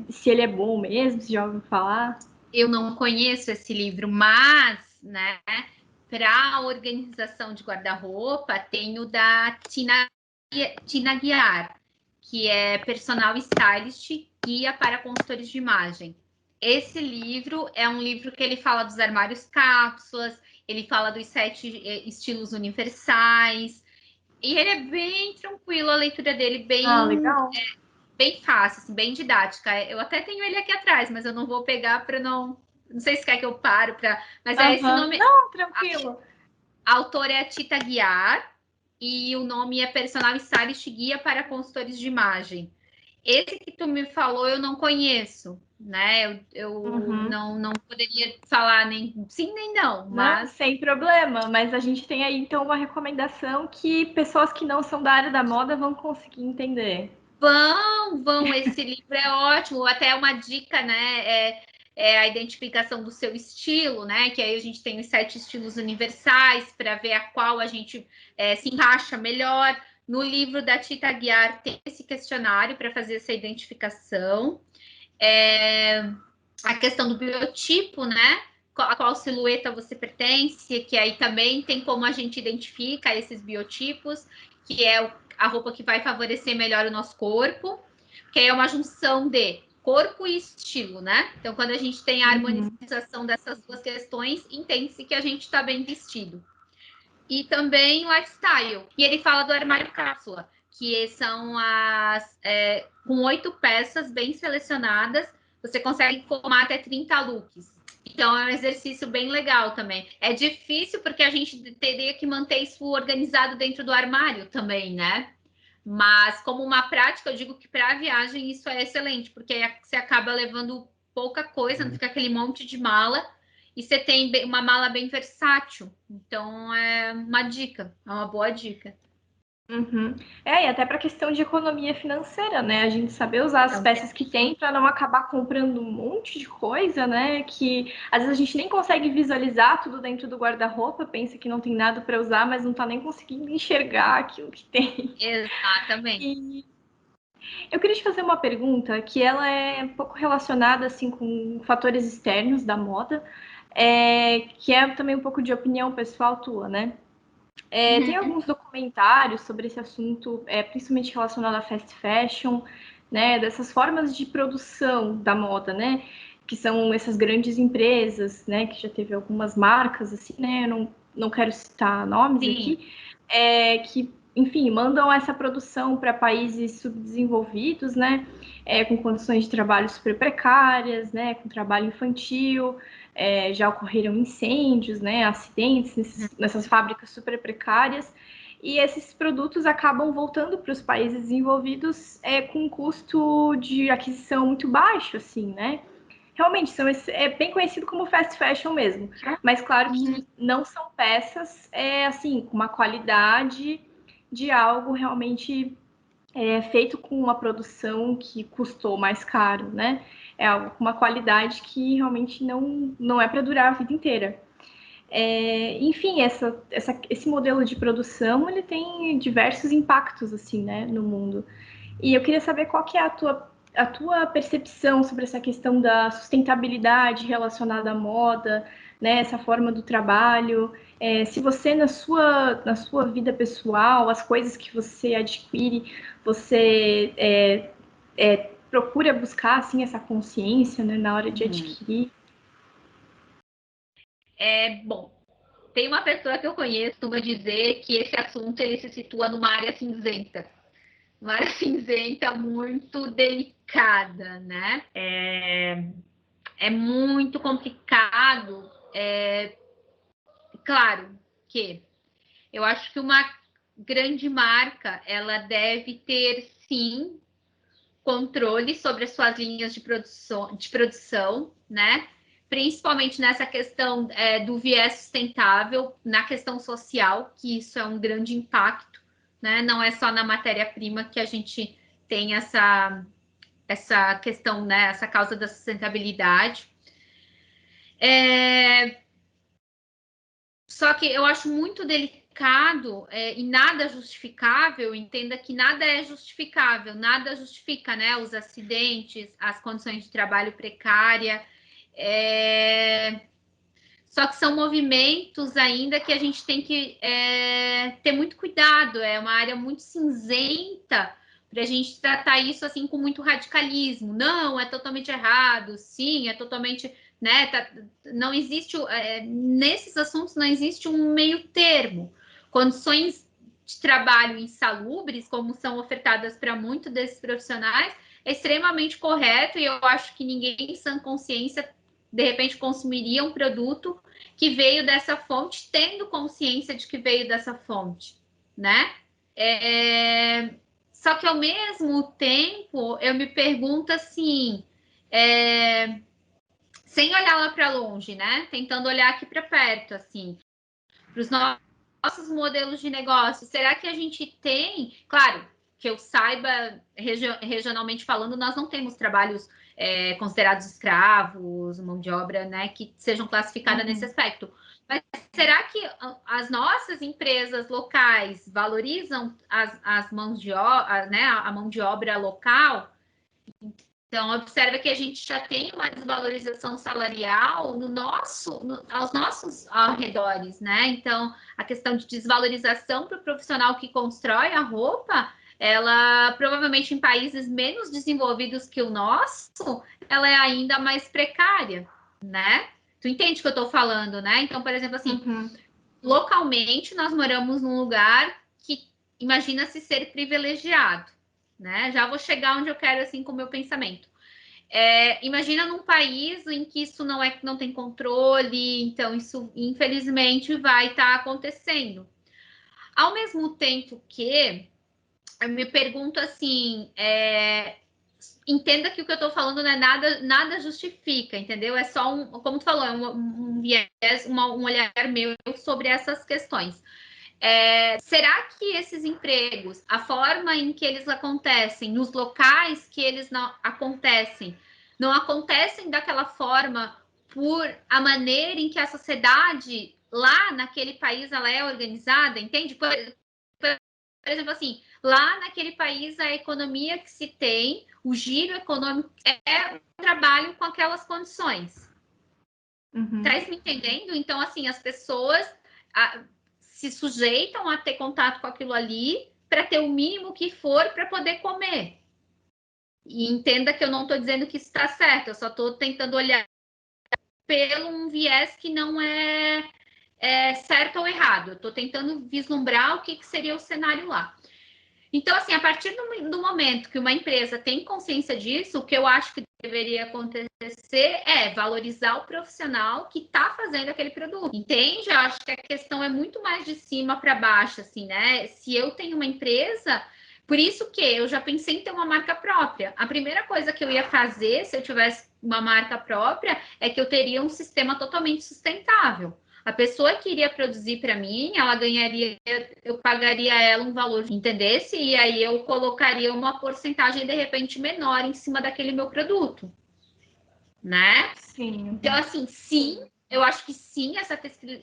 Se ele é bom mesmo, se já ouviu falar.
Eu não conheço esse livro, mas, né, para a organização de guarda-roupa, tem o da Tina Guiar, que é personal stylist, guia para consultores de imagem. Esse livro é um livro que ele fala dos armários cápsulas, ele fala dos 7 estilos universais, e ele é bem tranquilo, a leitura dele
Ah,
bem
legal.
bem fácil, assim, bem didática. Eu até tenho ele aqui atrás, mas eu não vou pegar para não. Não sei se quer que eu paro para. Mas é esse
Aham.
nome.
Não, tranquilo.
A autora é a Tita Guiar e o nome é Personal Stylist Guia para Consultores de Imagem. Esse que tu me falou eu não conheço, né? Eu
Uhum.
não poderia falar nem sim nem não,
Não,
mas
sem problema. Mas a gente tem aí, então, uma recomendação que pessoas que não são da área da moda vão conseguir entender.
vão, esse livro é ótimo, até uma dica, né? É a identificação do seu estilo, né? Que aí a gente tem os 7 estilos universais para ver a qual a gente se encaixa melhor. No livro da Tita Guiar tem esse questionário para fazer essa identificação. A questão do biotipo, né? A qual silhueta você pertence, que aí também tem como a gente identifica esses biotipos, que é a roupa que vai favorecer melhor o nosso corpo, que é uma junção de corpo e estilo, né? Então, quando a gente tem a
Uhum.
harmonização dessas duas questões, entende-se que a gente está bem vestido. E também lifestyle. E ele fala do armário cápsula, que são com 8 peças bem selecionadas, você consegue formar até 30 looks. Então é um exercício bem legal também. É difícil porque a gente teria que manter isso organizado dentro do armário também, né? Mas como uma prática, eu digo que para a viagem isso é excelente, porque você acaba levando pouca coisa, não fica aquele monte de mala, e você tem uma mala bem versátil. Então é uma dica, é uma boa dica.
Uhum. E até para questão de economia financeira, né? A gente saber usar as
Também.
peças que tem para não acabar comprando um monte de coisa, né? Que às vezes a gente nem consegue visualizar tudo dentro do guarda-roupa, pensa que não tem nada para usar, mas não tá nem conseguindo enxergar aquilo que tem.
Exatamente.
E eu queria te fazer uma pergunta que ela é um pouco relacionada assim com fatores externos da moda, que é também um pouco de opinião pessoal tua, né? Tem
Uhum.
alguns documentários sobre esse assunto, principalmente relacionado à fast fashion, né? Dessas formas de produção da moda, né? Que são essas grandes empresas, né? Que já teve algumas marcas, assim, né? Eu não quero citar nomes
Sim.
aqui, que enfim, mandam essa produção para países subdesenvolvidos, né, com condições de trabalho super precárias, né, com trabalho infantil, já ocorreram incêndios, né, acidentes nessas fábricas super precárias, e esses produtos acabam voltando para os países desenvolvidos com um custo de aquisição muito baixo, assim, né? Realmente, é bem conhecido como fast fashion mesmo, mas claro que não são peças, assim, com uma qualidade de algo realmente feito com uma produção que custou mais caro, né? É algo com uma qualidade que realmente não é para durar a vida inteira. Enfim, esse modelo de produção ele tem diversos impactos assim, né, no mundo. E eu queria saber qual que é a tua percepção sobre essa questão da sustentabilidade relacionada à moda, né, essa forma do trabalho. Se você, na sua vida pessoal, as coisas que você adquire, você procura buscar assim, essa consciência, né, na hora de adquirir.
Bom, tem uma pessoa que eu conheço que vai dizer que esse assunto ele se situa numa área cinzenta. Uma área cinzenta muito delicada, né? É muito complicado. Claro que eu acho que uma grande marca ela deve ter sim controle sobre as suas linhas de produção, né? Principalmente nessa questão do viés sustentável, na questão social, que isso é um grande impacto, né? Não é só na matéria-prima que a gente tem essa questão, né? Essa causa da sustentabilidade. Só que eu acho muito delicado e nada justificável, entenda que nada é justificável, nada justifica, né, os acidentes, as condições de trabalho precária, só que são movimentos ainda que a gente tem que ter muito cuidado, é uma área muito cinzenta para a gente tratar isso assim com muito radicalismo. Não, é totalmente errado, sim, é totalmente, né? Não existe, nesses assuntos não existe um meio termo. Condições de trabalho insalubres, como são ofertadas para muitos desses profissionais, é extremamente correto e eu acho que ninguém em sã consciência de repente consumiria um produto que veio dessa fonte, tendo consciência de que veio dessa fonte, né? Só que ao mesmo tempo eu me pergunto assim, sem olhar lá para longe, né? Tentando olhar aqui para perto, assim, para os nossos modelos de negócio. Será que a gente tem? Claro, que eu saiba, regionalmente falando, nós não temos trabalhos considerados escravos, mão de obra, né, que sejam classificadas nesse aspecto. Mas será que as nossas empresas locais valorizam as mãos de obra, né, a mão de obra local? Então, observa que a gente já tem uma desvalorização salarial aos nossos arredores, né? Então, a questão de desvalorização para o profissional que constrói a roupa, ela provavelmente em países menos desenvolvidos que o nosso, ela é ainda mais precária, né? Tu entende o que eu estou falando, né? Então, por exemplo, assim, localmente nós moramos num lugar que imagina-se ser privilegiado, né? Já vou chegar onde eu quero assim com o meu pensamento. Imagina num país em que isso não tem controle, então isso infelizmente vai estar acontecendo. Ao mesmo tempo que eu me pergunto assim, entenda que o que eu estou falando não é nada justifica, entendeu? É só como tu falou, é um viés, um olhar meu sobre essas questões. Será que esses empregos, a forma em que eles acontecem, nos locais que eles não acontecem daquela forma por a maneira em que a sociedade lá naquele país ela é organizada, entende? Por exemplo, assim, lá naquele país a economia que se tem, o giro econômico é o trabalho com aquelas condições. Tá me entendendo? Então, assim, as pessoas se sujeitam a ter contato com aquilo ali para ter o mínimo que for para poder comer. E entenda que eu não estou dizendo que isso está certo, eu só estou tentando olhar pelo um viés que não é certo ou errado. Eu estou tentando vislumbrar o que seria o cenário lá. Então, assim, a partir do momento que uma empresa tem consciência disso, o que eu acho que deveria acontecer é valorizar o profissional que está fazendo aquele produto. Entende? Eu acho que a questão é muito mais de cima para baixo, assim, né? Se eu tenho uma empresa, por isso que eu já pensei em ter uma marca própria. A primeira coisa que eu ia fazer, se eu tivesse uma marca própria, é que eu teria um sistema totalmente sustentável. A pessoa que iria produzir para mim, ela ganharia, eu pagaria ela um valor, entendesse? E aí eu colocaria uma porcentagem de repente menor em cima daquele meu produto, né?
Sim.
Então, assim, sim, eu acho que sim, essa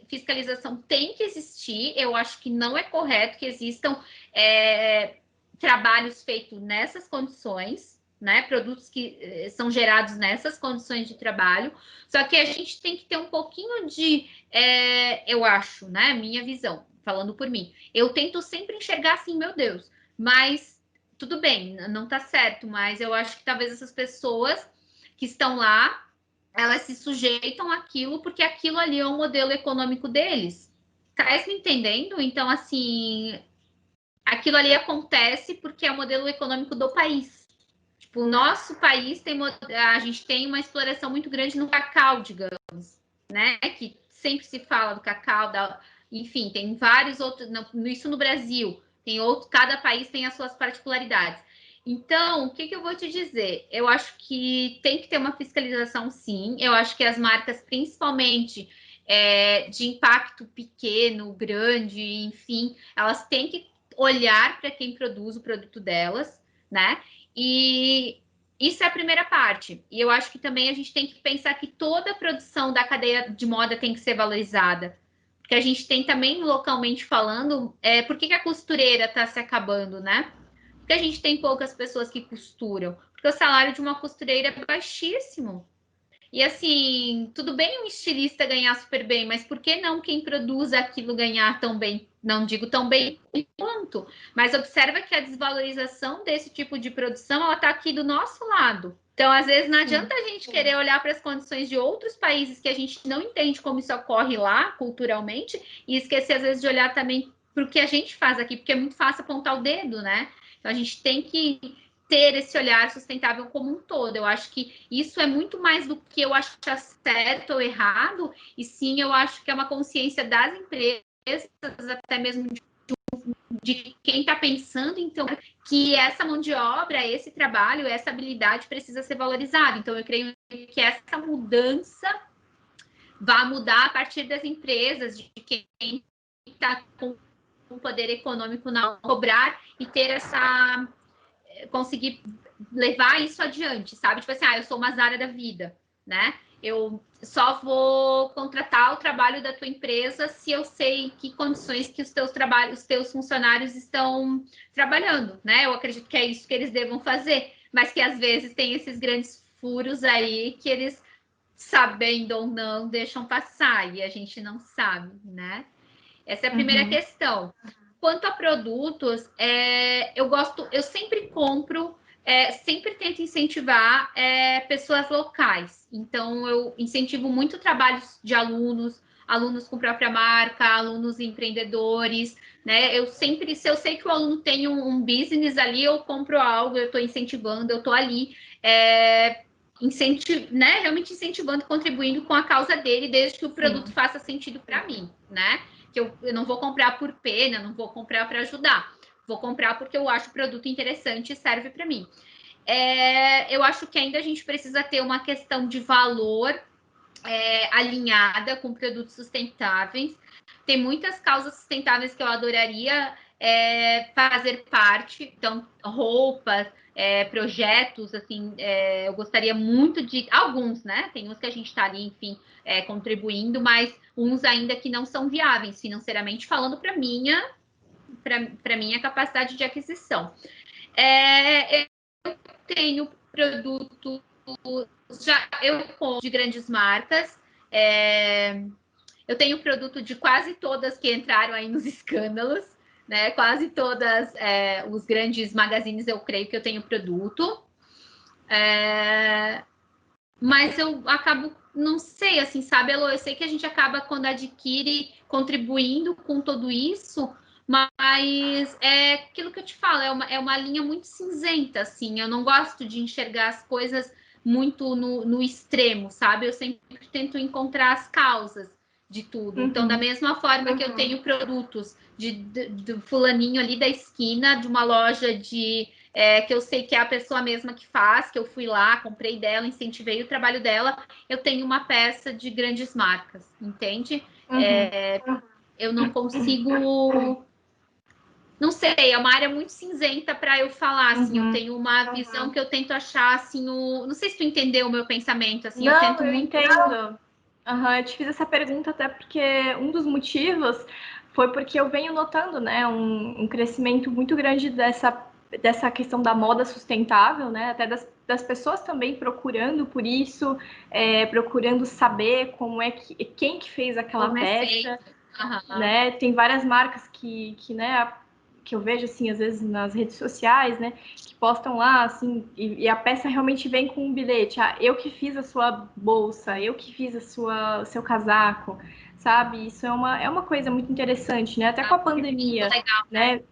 fiscalização tem que existir. Eu acho que não é correto que existam trabalhos feitos nessas condições, né? Produtos que são gerados nessas condições de trabalho. Só que a gente tem que ter um pouquinho de, eu acho, né? Minha visão, falando por mim. Eu tento sempre enxergar assim, meu Deus, mas tudo bem, não tá certo, mas eu acho que talvez essas pessoas que estão lá, elas se sujeitam àquilo porque aquilo ali é o modelo econômico deles. Tá me entendendo? Então, assim, aquilo ali acontece porque é o modelo econômico do país. Tipo, o nosso país tem, a gente tem uma exploração muito grande no cacau, digamos, né? Que sempre se fala do cacau, enfim, tem vários outros, isso no Brasil, tem outros, cada país tem as suas particularidades. Então, o que eu vou te dizer? Eu acho que tem que ter uma fiscalização, sim. Eu acho que as marcas, principalmente de impacto pequeno, grande, enfim, elas têm que olhar para quem produz o produto delas, né? E isso é a primeira parte. E eu acho que também a gente tem que pensar que toda a produção da cadeia de moda tem que ser valorizada. Porque a gente tem também, localmente falando, por que a costureira está se acabando, né? Porque a gente tem poucas pessoas que costuram. Porque o salário de uma costureira é baixíssimo. E assim, tudo bem um estilista ganhar super bem, mas por que não quem produz aquilo ganhar tão bem? Não digo tão bem quanto, mas observa que a desvalorização desse tipo de produção, ela está aqui do nosso lado. Então, às vezes, não adianta a gente querer olhar para as condições de outros países que a gente não entende como isso ocorre lá, culturalmente, e esquecer, às vezes, de olhar também para o que a gente faz aqui, porque é muito fácil apontar o dedo, né? Então, a gente tem que ter esse olhar sustentável como um todo. Eu acho que isso é muito mais do que eu achar certo ou errado, e sim, eu acho que é uma consciência das empresas, até mesmo de quem está pensando, então, que essa mão de obra, esse trabalho, essa habilidade precisa ser valorizada. Então, eu creio que essa mudança vai mudar a partir das empresas, de quem está com o poder econômico na cobrar e ter essa conseguir levar isso adiante, sabe? Tipo assim, eu sou uma Zara da vida, né? Eu só vou contratar o trabalho da tua empresa se eu sei que condições que os teus funcionários estão trabalhando, né? Eu acredito que é isso que eles devam fazer, mas que às vezes tem esses grandes furos aí que eles, sabendo ou não, deixam passar e a gente não sabe, né? Essa é a primeira questão. Quanto a produtos, eu sempre compro, sempre tento incentivar pessoas locais. Então, eu incentivo muito trabalhos de alunos com própria marca, alunos empreendedores, né? Eu sempre, se eu sei que o aluno tem um business ali, eu compro algo, eu estou incentivando, eu estou ali, né? Realmente incentivando, contribuindo com a causa dele, desde que o produto faça sentido para mim, né? Que eu não vou comprar por pena, não vou comprar para ajudar. Vou comprar porque eu acho o produto interessante e serve para mim. Eu acho que ainda a gente precisa ter uma questão de valor alinhada com produtos sustentáveis. Tem muitas causas sustentáveis que eu adoraria fazer parte. Então, roupas, projetos, assim, eu gostaria muito de... Alguns, né? Tem uns que a gente está ali, enfim, contribuindo, mas uns ainda que não são viáveis financeiramente, falando para minha capacidade de aquisição. Eu tenho produto eu compro de grandes marcas. Eu tenho produto de quase todas que entraram aí nos escândalos, né? Quase todas os grandes magazines, eu creio que eu tenho produto. mas eu acabo, não sei, assim, sabe, Elô? Eu sei que a gente acaba, quando adquire, contribuindo com tudo isso, mas é aquilo que eu te falo, é uma linha muito cinzenta, assim. Eu não gosto de enxergar as coisas muito no extremo, sabe? Eu sempre tento encontrar as causas de tudo. Então, da mesma forma que eu tenho produtos do fulaninho ali da esquina, de uma loja que eu sei que é a pessoa mesma que faz, que eu fui lá, comprei dela, incentivei o trabalho dela, eu tenho uma peça de grandes marcas, entende? Eu não consigo... Não sei, é uma área muito cinzenta para eu falar, assim, eu tenho uma visão que eu tento achar, assim, não sei se tu entendeu o meu pensamento, assim, eu tento
eu
muito...
entendo. Eu te fiz essa pergunta até porque um dos motivos foi porque eu venho notando, né, um crescimento muito grande dessa questão da moda sustentável, né, até das pessoas também procurando por isso, procurando saber quem que fez aquela
Como é
peça,
feito.
né, tem várias marcas né, que eu vejo, assim, às vezes nas redes sociais, né, que postam lá, assim, e a peça realmente vem com um bilhete. Ah, eu que fiz a sua bolsa, eu que fiz o seu casaco, sabe? Isso é uma coisa muito interessante, né? Até com a
Muito
pandemia,
legal, né?
né?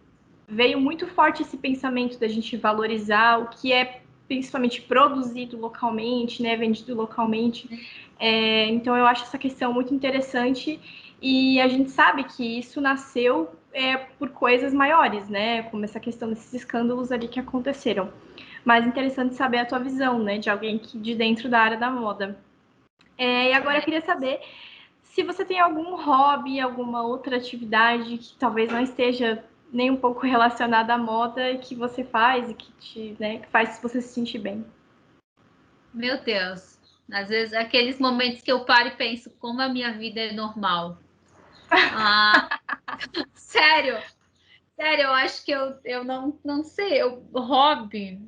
Veio muito forte esse pensamento da gente valorizar o que é principalmente produzido localmente, né? Vendido localmente. Então, eu acho essa questão muito interessante e a gente sabe que isso nasceu por coisas maiores, né? Como essa questão desses escândalos ali que aconteceram. Mas interessante saber a tua visão, né? De alguém que de dentro da área da moda. E agora eu queria saber se você tem algum hobby, alguma outra atividade que talvez não esteja nem um pouco relacionada à moda que você faz e que faz você se sentir bem.
Meu Deus. Às vezes, aqueles momentos que eu paro e penso como a minha vida é normal. Ah, sério, sério, eu acho que eu não sei. Hobby,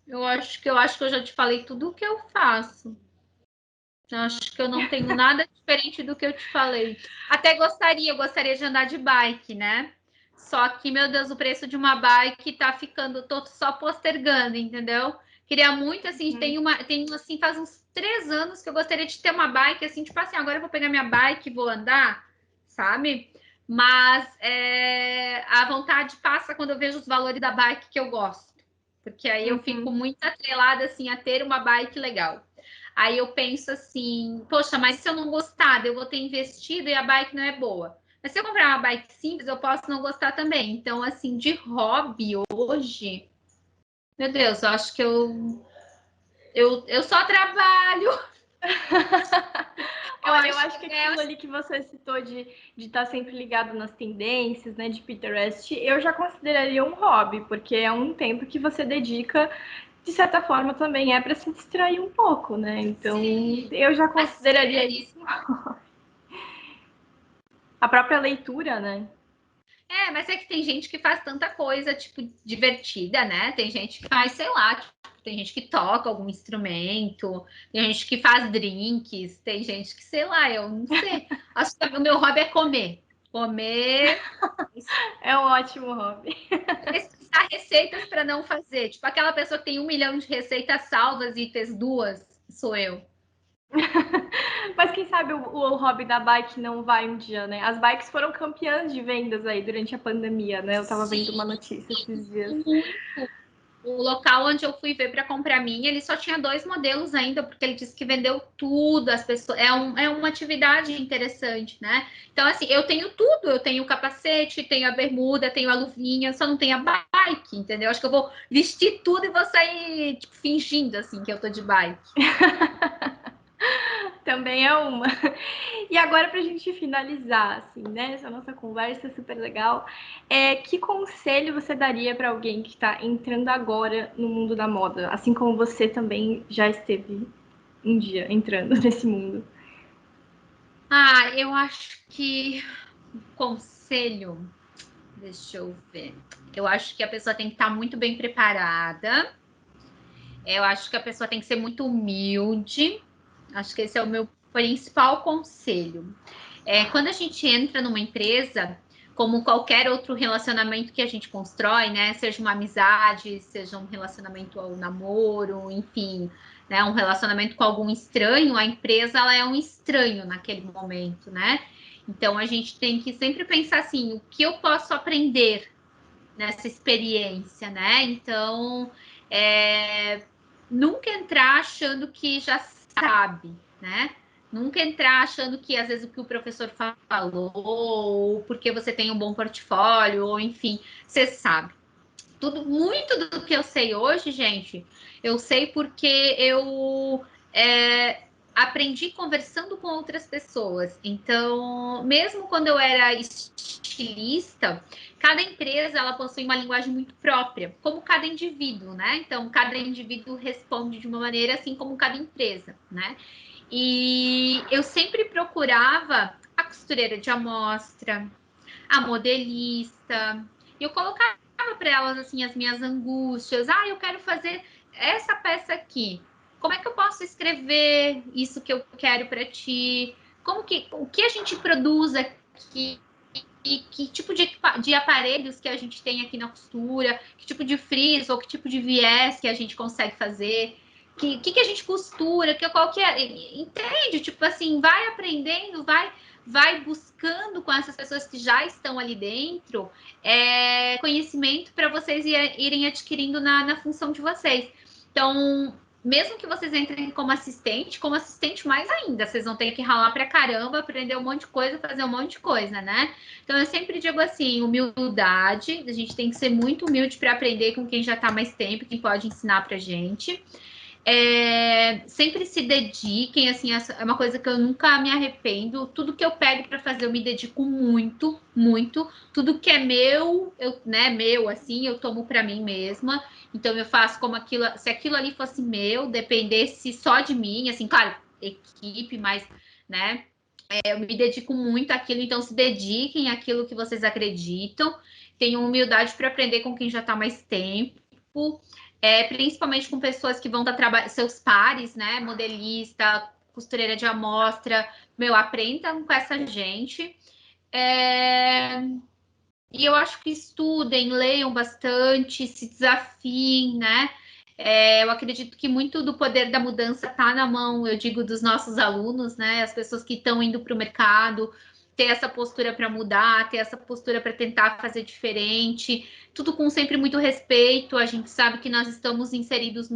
eu acho que eu já te falei tudo o que eu faço. Eu acho que eu não tenho nada diferente do que eu te falei. Até eu gostaria de andar de bike, né? Só que, meu Deus, o preço de uma bike tá ficando, tô só postergando, entendeu? Queria muito, assim, assim, faz uns 3 anos que eu gostaria de ter uma bike, assim, tipo assim, agora eu vou pegar minha bike e vou andar, sabe? Mas a vontade passa quando eu vejo os valores da bike que eu gosto. Porque aí eu fico muito atrelada, assim, a ter uma bike legal. Aí eu penso assim, poxa, mas se eu não gostar, eu vou ter investido e a bike não é boa. Mas se eu comprar uma bike simples, eu posso não gostar também. Então, assim, de hobby hoje, meu Deus, eu acho que eu só trabalho.
Olha, eu acho que aquilo ali que você citou de estar sempre ligado nas tendências, né, de Pinterest, eu já consideraria um hobby, porque é um tempo que você dedica, de certa forma, também é para se distrair um pouco, né? Então,
Sim,
eu já
assim,
consideraria isso. A própria leitura, né?
mas é que tem gente que faz tanta coisa, tipo, divertida, né? Tem gente que faz, sei lá, tipo, tem gente que toca algum instrumento, tem gente que faz drinks, tem gente que, sei lá, eu não sei. Acho que o meu hobby é comer. Comer,
É um ótimo hobby.
pesquisar receitas para não fazer. Tipo, aquela pessoa que tem 1 milhão de receitas salvas e fez 2, sou eu.
Mas quem sabe o hobby da bike não vai um dia, né? As bikes foram campeãs de vendas aí durante a pandemia, né? Eu tava vendo uma
Sim,
notícia esses dias.
muito. O local onde eu fui ver para comprar minha, ele só tinha 2 modelos ainda, porque ele disse que vendeu tudo. As pessoas é uma atividade interessante, né? Então, assim, eu tenho tudo, eu tenho o capacete, tenho a bermuda, tenho a luvinha, só não tenho a bike, entendeu? Acho que eu vou vestir tudo e vou sair, tipo, fingindo assim que eu tô de bike.
Também é uma. E agora, para a gente finalizar, assim, né? Essa nossa conversa super legal, que conselho você daria para alguém que está entrando agora no mundo da moda, assim como você também já esteve um dia entrando nesse mundo?
Eu acho que conselho, deixa eu ver. Eu acho que a pessoa tem que estar muito bem preparada. Eu acho que a pessoa tem que ser muito humilde. Acho que esse é o meu principal conselho. Quando a gente entra numa empresa, como qualquer outro relacionamento que a gente constrói, né? Seja uma amizade, seja um relacionamento ao namoro, enfim, né, um relacionamento com algum estranho, a empresa ela é um estranho naquele momento, né? Então a gente tem que sempre pensar assim, o que eu posso aprender nessa experiência, né? Então, nunca entrar achando que já sabe, né? Nunca entrar achando que às vezes o que o professor falou, ou porque você tem um bom portfólio, ou enfim, você sabe. Muito do que eu sei hoje, gente, eu sei porque eu aprendi conversando com outras pessoas. Então, mesmo quando eu era estilista, cada empresa ela possui uma linguagem muito própria, como cada indivíduo, né? Então, cada indivíduo responde de uma maneira assim como cada empresa, né? E eu sempre procurava a costureira de amostra, a modelista, e eu colocava para elas assim as minhas angústias. Ah, eu quero fazer essa peça aqui. Como é que eu posso escrever isso que eu quero para ti? O que a gente produz aqui? E que tipo de aparelhos que a gente tem aqui na costura? Que tipo de frizz ou que tipo de viés que a gente consegue fazer? Que a gente costura? Qual que é? Entende? Tipo assim, vai aprendendo, vai buscando com essas pessoas que já estão ali dentro conhecimento para vocês irem adquirindo na função de vocês. Então, mesmo que vocês entrem como assistente mais ainda, vocês vão ter que ralar pra caramba, aprender um monte de coisa, fazer um monte de coisa, né? Então, eu sempre digo assim, humildade, a gente tem que ser muito humilde para aprender com quem já está mais tempo, quem pode ensinar pra gente. Sempre se dediquem, assim, é uma coisa que eu nunca me arrependo. Tudo que eu pego para fazer, eu me dedico muito, muito. Tudo que é meu, meu, assim, eu tomo para mim mesma. Então eu faço como aquilo, se aquilo ali fosse meu, dependesse só de mim, assim, claro, equipe, mas, né? Eu me dedico muito àquilo, então se dediquem àquilo que vocês acreditam. Tenham humildade para aprender com quem já está mais tempo. Principalmente com pessoas que vão estar trabalhando, seus pares, né? Modelista, costureira de amostra, aprendam com essa gente. E eu acho que estudem, leiam bastante, se desafiem, né? Eu acredito que muito do poder da mudança está na mão, eu digo, dos nossos alunos, né? As pessoas que estão indo para o mercado, ter essa postura para mudar, ter essa postura para tentar fazer diferente, tudo com sempre muito respeito. A gente sabe que nós estamos inseridos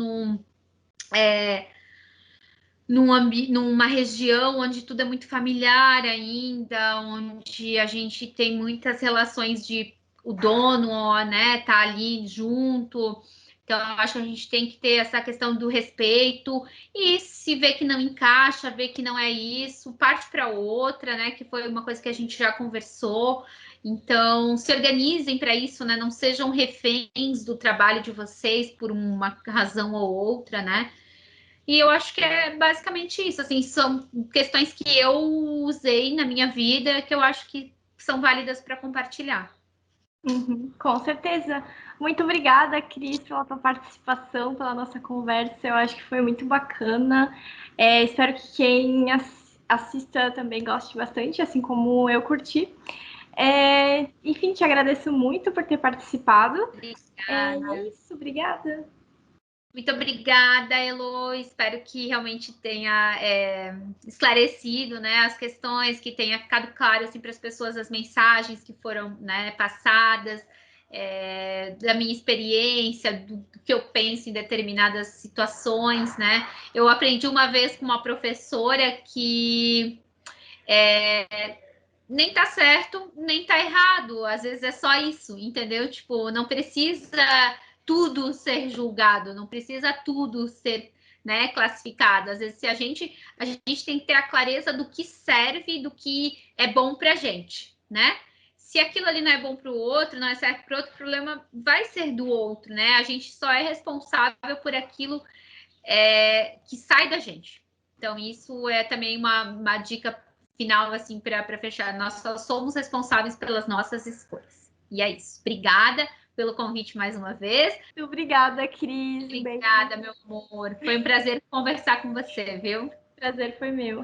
numa região onde tudo é muito familiar ainda, onde a gente tem muitas relações de o dono, né, tá ali junto. Então, eu acho que a gente tem que ter essa questão do respeito e se vê que não encaixa, vê que não é isso, parte para outra, né, que foi uma coisa que a gente já conversou. Então, se organizem para isso, né, não sejam reféns do trabalho de vocês por uma razão ou outra, né. E eu acho que é basicamente isso, assim, são questões que eu usei na minha vida que eu acho que são válidas para compartilhar.
Com certeza. Muito obrigada, Cris, pela tua participação, pela nossa conversa. Eu acho que foi muito bacana. Espero que quem assista também goste bastante, assim como eu curti. Enfim, te agradeço muito por ter participado. É isso, obrigada.
Muito obrigada, Elo. Espero que realmente tenha esclarecido, né, as questões, que tenha ficado claro assim, para as pessoas as mensagens que foram, né, passadas, da minha experiência, do que eu penso em determinadas situações, né? Eu aprendi uma vez com uma professora que nem tá certo, nem tá errado. Às vezes é só isso, entendeu? Tipo, não precisa tudo ser julgado, não precisa tudo ser, né, classificado. Às vezes, a gente tem que ter a clareza do que serve, do que é bom pra gente, né? Se aquilo ali não é bom para o outro, não é certo para outro, o problema vai ser do outro, né? A gente só é responsável por aquilo que sai da gente. Então, isso é também uma dica final, assim, para fechar. Nós só somos responsáveis pelas nossas escolhas. E é isso. Obrigada pelo convite mais uma vez.
Obrigada, Cris.
Obrigada, meu amor. Foi um prazer conversar com você, viu?
Prazer foi meu.